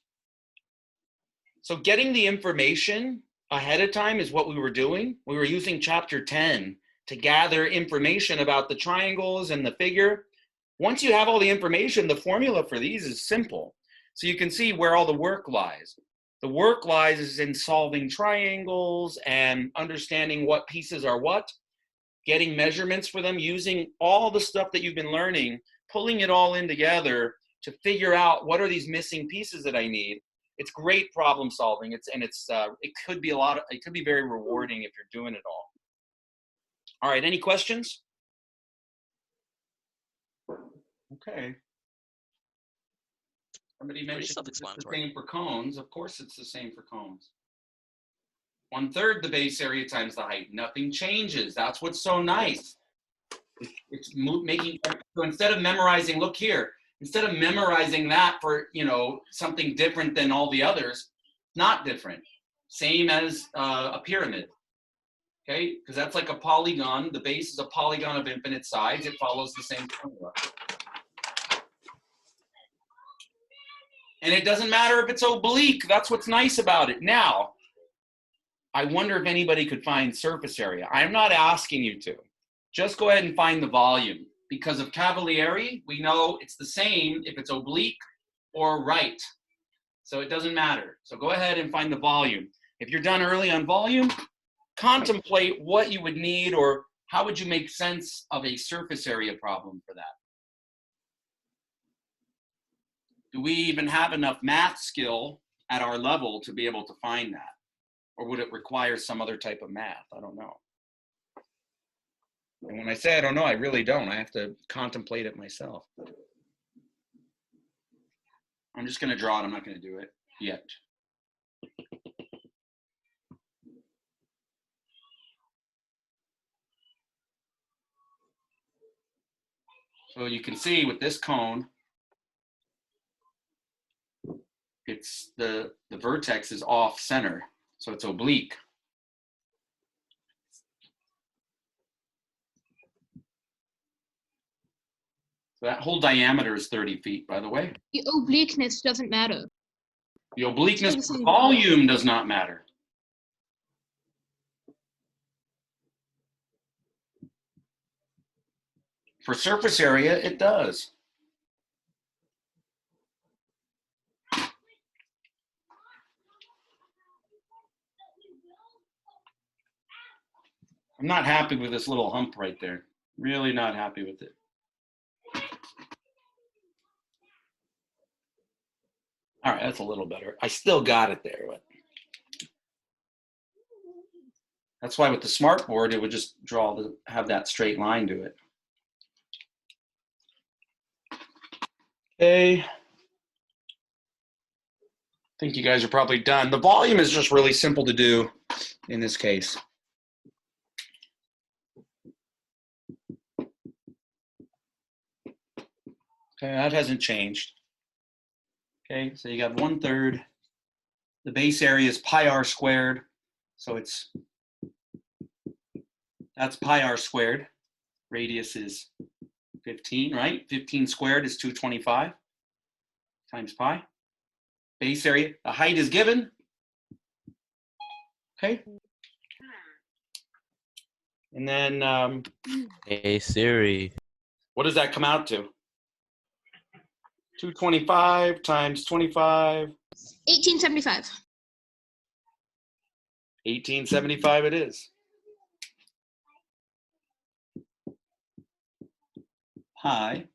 So getting the information ahead of time is what we were doing. We were using chapter 10 to gather information about the triangles and the figure. Once you have all the information, the formula for these is simple. So you can see where all the work lies. The work lies in solving triangles and understanding what pieces are what, getting measurements for them, using all the stuff that you've been learning, pulling it all in together to figure out what are these missing pieces that I need. It's great problem solving. It could be very rewarding if you're doing it all. All right, any questions? Okay. Somebody mentioned it's the same for cones. Of course it's the same for cones. 1/3 the base area times the height. Nothing changes. That's what's so nice. It's making, so instead of memorizing, look here, instead of memorizing that for, something different than all the others, not different. Same as a pyramid. Okay, because that's like a polygon. The base is a polygon of infinite sides. It follows the same formula. And it doesn't matter if it's oblique. That's what's nice about it. Now, I wonder if anybody could find surface area. I'm not asking you to. Just go ahead and find the volume. Because of Cavalieri, we know it's the same if it's oblique or right. So it doesn't matter. So go ahead and find the volume. If you're done early on volume, contemplate what you would need or how would you make sense of a surface area problem for that. Do we even have enough math skill at our level to be able to find that? Or would it require some other type of math? I don't know. And when I say I don't know, I really don't. I have to contemplate it myself. I'm just going to draw it. I'm not going to do it yet. So you can see with this cone, it's the vertex is off center, so it's oblique. So that whole diameter is 30 feet, by the way. The obliqueness doesn't matter. The obliqueness Still the per same. volume does not matter. For surface area, it does. I'm not happy with this little hump right there. Really not happy with it. All right, that's a little better. I still got it there, but that's why with the smart board, it would just have that straight line to it. Okay. I think you guys are probably done. The volume is just really simple to do in this case. Okay, that hasn't changed. Okay, so you got 1/3. The base area is pi r squared. So that's pi r squared. Radius is 15, right? 15 squared is 225 times pi. Base area, the height is given. Okay. And then Hey Siri. what does that come out to? 225 times 25. 1875. 1875 it is. Pi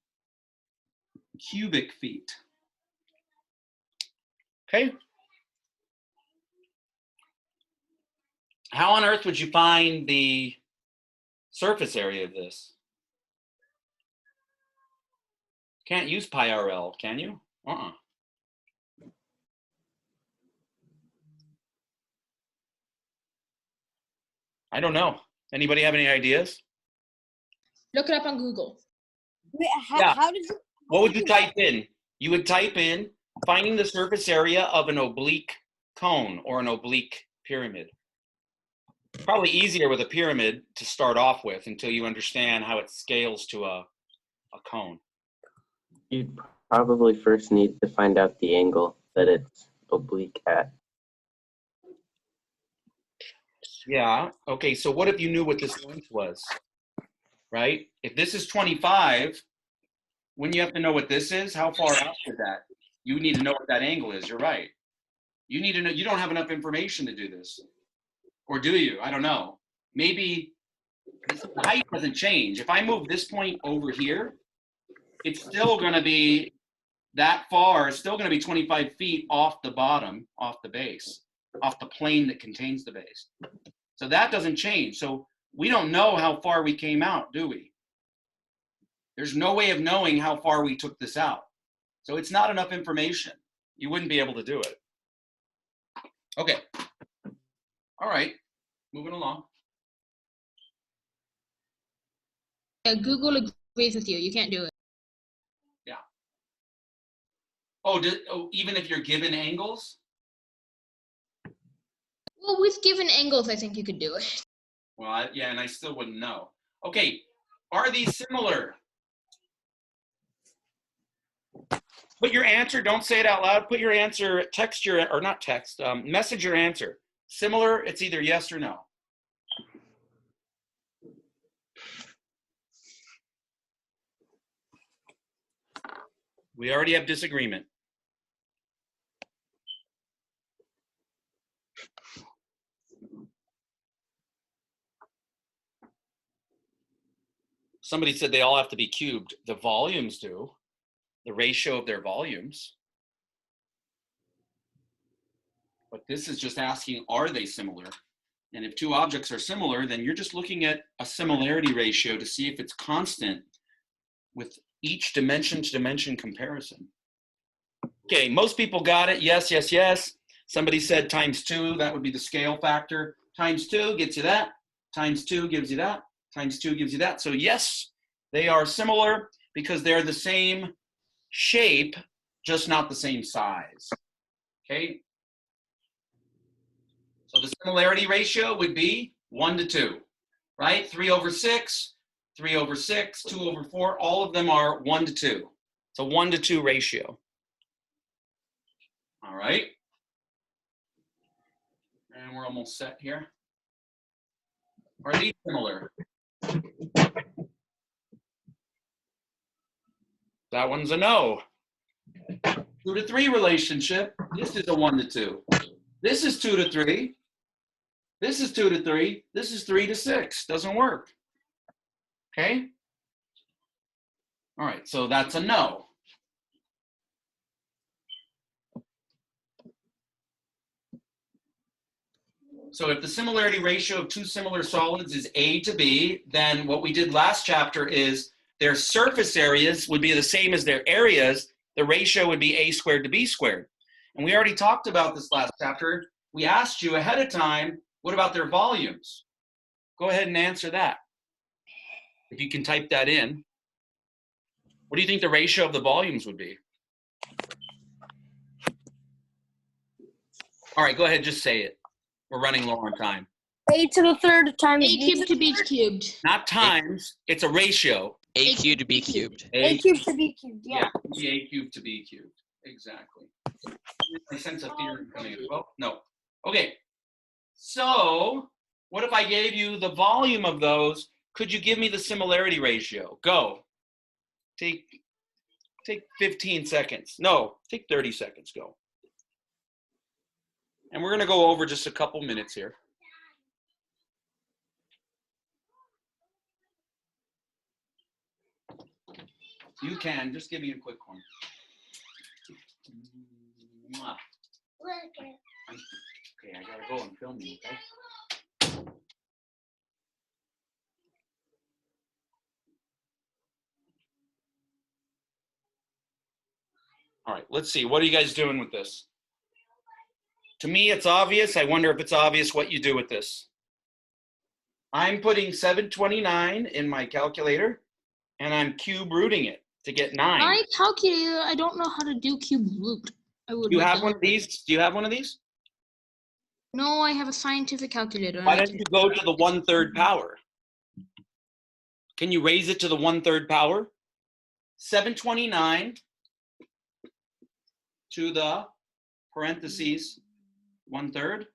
cubic feet. Okay. How on earth would you find the surface area of this? Can't use pi RL, can you? I don't know. Anybody have any ideas? Look it up on Google. Wait, Yeah. how did you? What would you type in? You would type in finding the surface area of an oblique cone or an oblique pyramid. Probably easier with a pyramid to start off with until you understand how it scales to a cone. You'd probably first need to find out the angle that it's oblique at. Yeah, okay, so what if you knew what this length was, right? If this is 25, wouldn't you have to know what this is? How far out is that? You need to know what that angle is, you're right. You need to know, you don't have enough information to do this. Or do you? I don't know. Maybe the height doesn't change. If I move this point over here, it's still gonna be that far, it's still gonna be 25 feet off the bottom, off the base, off the plane that contains the base. So that doesn't change. So we don't know how far we came out, do we? There's no way of knowing how far we took this out. So it's not enough information. You wouldn't be able to do it. Okay. All right, moving along. Yeah, Google agrees with you. You can't do it. Yeah. Oh, even if you're given angles? Well, with given angles, I think you could do it. Well, yeah, and I still wouldn't know. Okay, are these similar? Put your answer, don't say it out loud. Put your answer, text your, or not text, message your answer. Similar, it's either yes or no. We already have disagreement. Somebody said they all have to be cubed. The volumes do. The ratio of their volumes. But this is just asking, are they similar? And if two objects are similar, then you're just looking at a similarity ratio to see if it's constant with each dimension to dimension comparison. Okay, most people got it. Yes, yes, yes. Somebody said times 2, that would be the scale factor. Times 2 gets you that. Times 2 gives you that. Times 2 gives you that. So yes, they are similar because they're the same shape, just not the same size. Okay? So the similarity ratio would be 1 to 2, right? 3/6, 3/6, 2/4, all of them are 1 to 2. It's a 1 to 2 ratio. All right. And we're almost set here. Are these similar? That one's a no. 2 to 3 relationship. This is a 1 to 2. This is 2 to 3. This is 2 to 3. This is 3 to 6. Doesn't work. Okay? All right, so that's a no. So if the similarity ratio of two similar solids is A to B, then what we did last chapter is their surface areas would be the same as their areas. The ratio would be A squared to B squared. And we already talked about this last chapter. We asked you ahead of time, what about their volumes? Go ahead and answer that. If you can type that in. What do you think the ratio of the volumes would be? All right, go ahead, just say it. We're running low on time. A to the third times A cubed to B cubed. Not times, it's a ratio. A cubed to B cubed. A cubed to B cubed, yeah. Yeah, A cubed to B cubed. Exactly. I sense a theorem coming as well. No. Okay. So, what if I gave you the volume of those? Could you give me the similarity ratio? Go. Take 15 seconds. No, take 30 seconds. Go. And we're going to go over just a couple minutes here. You can. Just give me a quick one. Mwah. Okay, I got to go and film you, okay? All right, let's see. What are you guys doing with this? To me, it's obvious. I wonder if it's obvious what you do with this. I'm putting 729 in my calculator, and I'm cube rooting it to get 9. My calculator, I don't know how to do cube root. Do you have one of these? Do you have one of these? No, I have a scientific calculator. Why don't you go to the 1/3 power? Can you raise it to the 1/3 power? 729 to the parentheses 1/3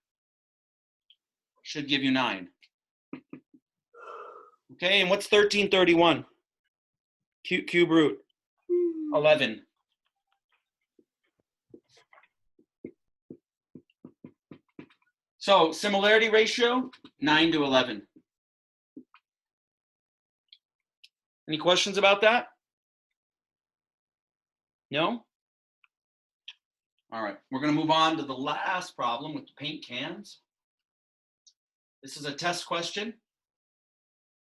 should give you 9. Okay, and what's 1331? Cube root 11. So similarity ratio 9 to 11. Any questions about that? No? All right, we're going to move on to the last problem with the paint cans. This is a test question.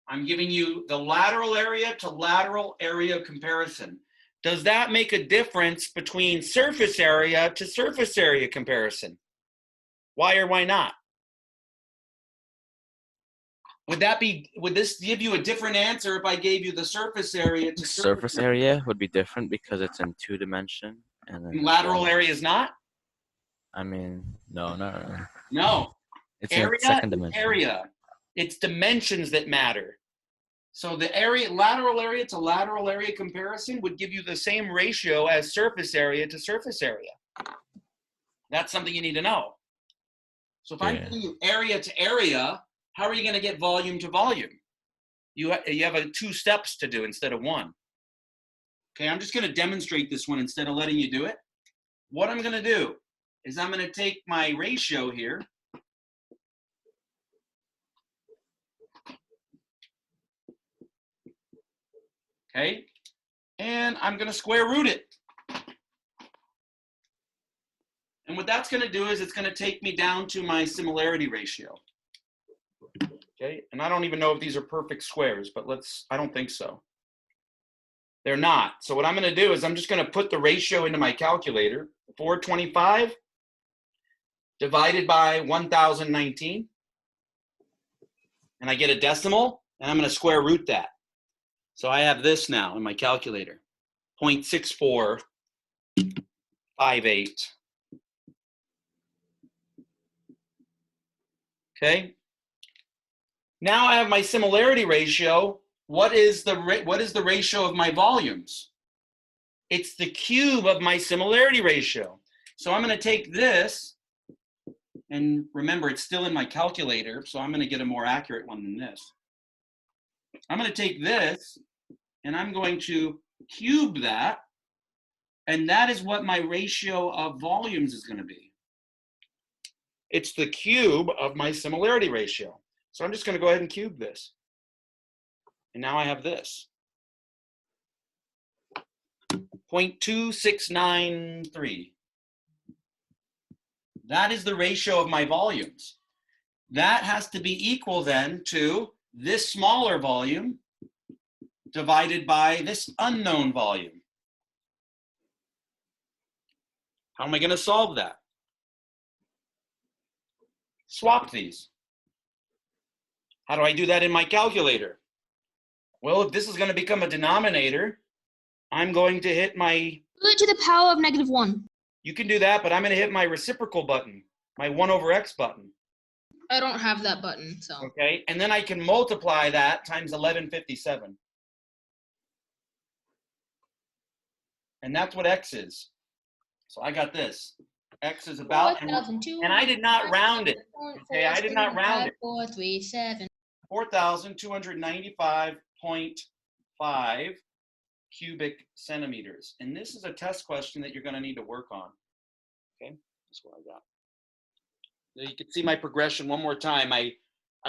I'm giving you the lateral area to lateral area comparison. Does that make a difference between surface area to surface area comparison? Why or why not? Would this give you a different answer if I gave you the surface area to Surface area would be different because it's in 2 dimension, and then lateral area is not? I mean, no, not really. No. It's Area in second is dimension. area. It's dimensions that matter. So the area, lateral area to lateral area comparison would give you the same ratio as surface area to surface area. That's something you need to know. So if I'm giving you area to area, how are you going to get volume to volume? You have 2 steps to do instead of 1. Okay, I'm just going to demonstrate this one instead of letting you do it. What I'm going to do is I'm going to take my ratio here. Okay, and I'm going to square root it. And what that's going to do is it's going to take me down to my similarity ratio. Okay, and I don't even know if these are perfect squares, but I don't think so. They're not. So what I'm going to do is I'm just going to put the ratio into my calculator. 425 divided by 1019. And I get a decimal, and I'm going to square root that. So I have this now in my calculator, 0.6458. Okay. Now I have my similarity ratio. What is the ratio of my volumes? It's the cube of my similarity ratio. So I'm going to take this, and remember, it's still in my calculator, so I'm going to get a more accurate one than this. I'm going to take this, and I'm going to cube that, and that is what my ratio of volumes is going to be. It's the cube of my similarity ratio. So I'm just going to go ahead and cube this. And now I have this. 0.2693. That is the ratio of my volumes. That has to be equal then to this smaller volume divided by this unknown volume. How am I going to solve that? Swap these. How do I do that in my calculator? Well, if this is going to become a denominator, I'm going to hit my... Do it to the power of -1. You can do that, but I'm going to hit my reciprocal button, my 1/x button. I don't have that button, so. Okay, and then I can multiply that times 1157. And that's what x is. So I got this. X is about, and I did not round it. Okay, I did not round it. 437. 4,295.5 cubic centimeters. And this is a test question that you're going to need to work on. Okay, that's what I got. You can see my progression one more time. I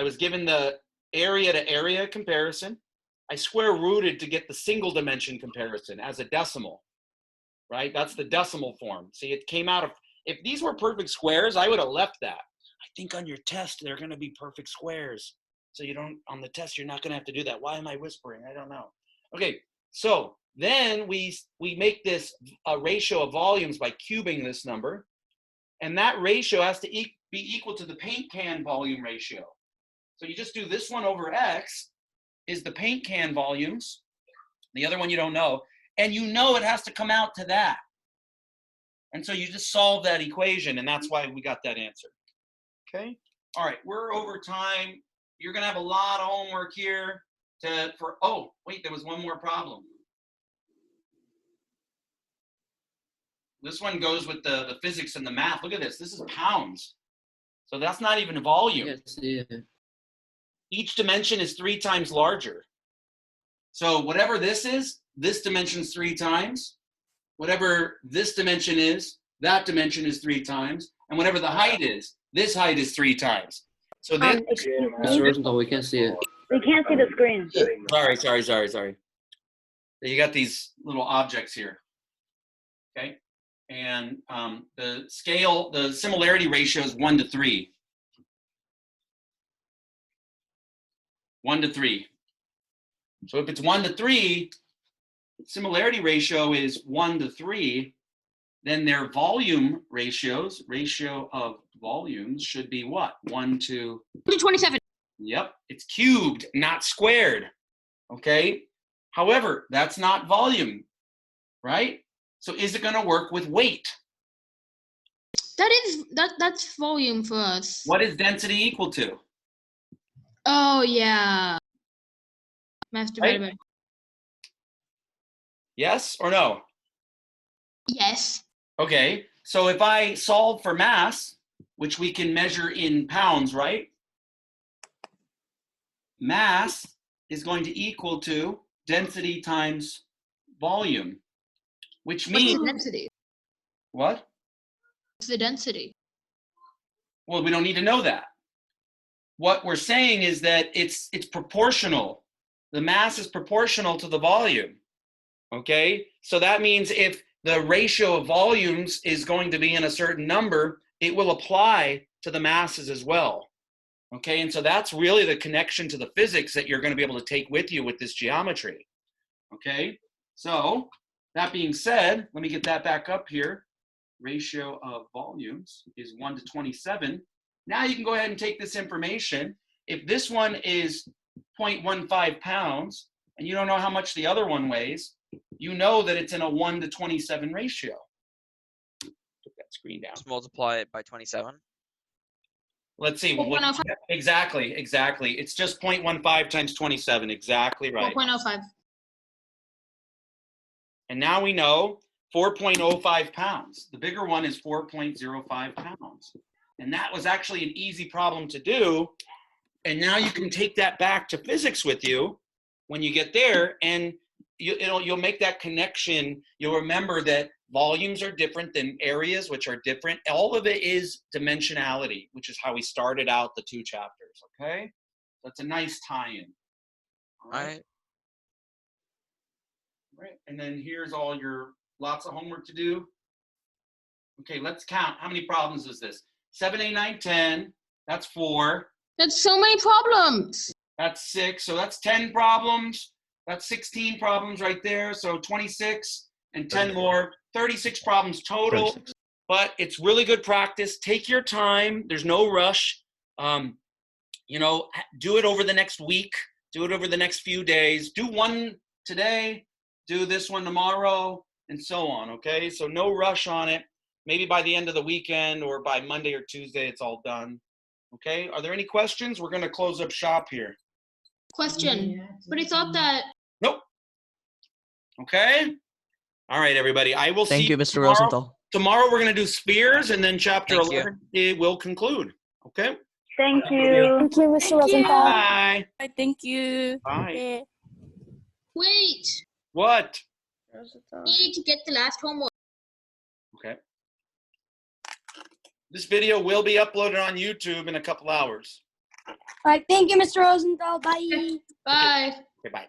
was given the area to area comparison. I square rooted to get the single dimension comparison as a decimal, right? That's the decimal form. See, it came out of, if these were perfect squares, I would have left that. I think on your test, they're going to be perfect squares. So you don't, on the test, you're not going to have to do that. Why am I whispering? I don't know. Okay, so then we make this a ratio of volumes by cubing this number. And that ratio has to be equal to the paint can volume ratio. So you just do this one over X is the paint can volumes. The other one you don't know. And you know it has to come out to that. And so you just solve that equation, and that's why we got that answer. Okay? All right, we're over time. You're going to have a lot of homework here oh, wait, there was one more problem. This one goes with the physics and the math. Look at this. This is pounds. So that's not even a volume. Yes, yeah. Each dimension is 3 times larger. So whatever this is, this dimension's 3 times. Whatever this dimension is, that dimension is 3 times. And whatever the height is, this height is 3 times. So this, Mr. Rosenthal, we can't see it. We can't see the screen. Sorry. You got these little objects here. Okay. And the scale, the similarity ratio is 1 to 3. 1 to 3. So if it's 1 to 3, similarity ratio is 1 to 3, then their volume ratios, ratio of volumes should be what? 1 to 27. Yep, it's cubed, not squared. Okay. However, that's not volume, right? So is it going to work with weight? That's volume for us. What is density equal to? Oh yeah. Mass divided by. Yes or no? Yes. Okay, so if I solve for mass, which we can measure in pounds, right? Mass is going to equal to density times volume, which means... What's the density? What? What's the density? Well, we don't need to know that. What we're saying is that it's proportional. The mass is proportional to the volume, okay? So that means if the ratio of volumes is going to be in a certain number, it will apply to the masses as well. Okay, and so that's really the connection to the physics that you're going to be able to take with you with this geometry. Okay, so that being said, let me get that back up here. Ratio of volumes is 1 to 27. Now you can go ahead and take this information. If this one is 0.15 pounds, and you don't know how much the other one weighs, you know that it's in a 1 to 27 ratio. Put that screen down. Just multiply it by 27. Let's see. Well, 4.05. exactly. It's just 0.15 times 27. Exactly right. 4.05. And now we know 4.05 pounds. The bigger one is 4.05 pounds. And that was actually an easy problem to do. And now you can take that back to physics with you when you get there, and you'll make that connection. You'll remember that volumes are different than areas, which are different. All of it is dimensionality, which is how we started out the 2 chapters, okay? That's a nice tie-in. All right. Right, and then here's all your lots of homework to do. Okay, let's count. How many problems is this? 7, 8, 9, 10. That's 4. That's so many problems. That's 6. So that's 10 problems. That's 16 problems right there. So 26 and 10 more. 36 problems total. 36. But it's really good practice. Take your time. There's no rush. You know, do it over the next week. Do it over the next few days. Do one today. Do this one tomorrow, and so on, okay? So no rush on it. Maybe by the end of the weekend or by Monday or Tuesday, it's all done, okay? Are there any questions? We're gonna close up shop here. Question, but I thought that... Nope. Okay? All right, everybody. I will see Thank you, Mr. tomorrow. Rosenthal. Tomorrow we're gonna do spheres, and then chapter Thank you. 11 it will conclude, okay? Thank you. Thank you, Mr. Rosenthal. Bye. Thank you. Bye. Yeah. Wait, What? need to get the last homework. Okay. This video will be uploaded on YouTube in a couple hours. All right, thank you, Mr. Rosenthal. Bye. Bye. Okay, bye.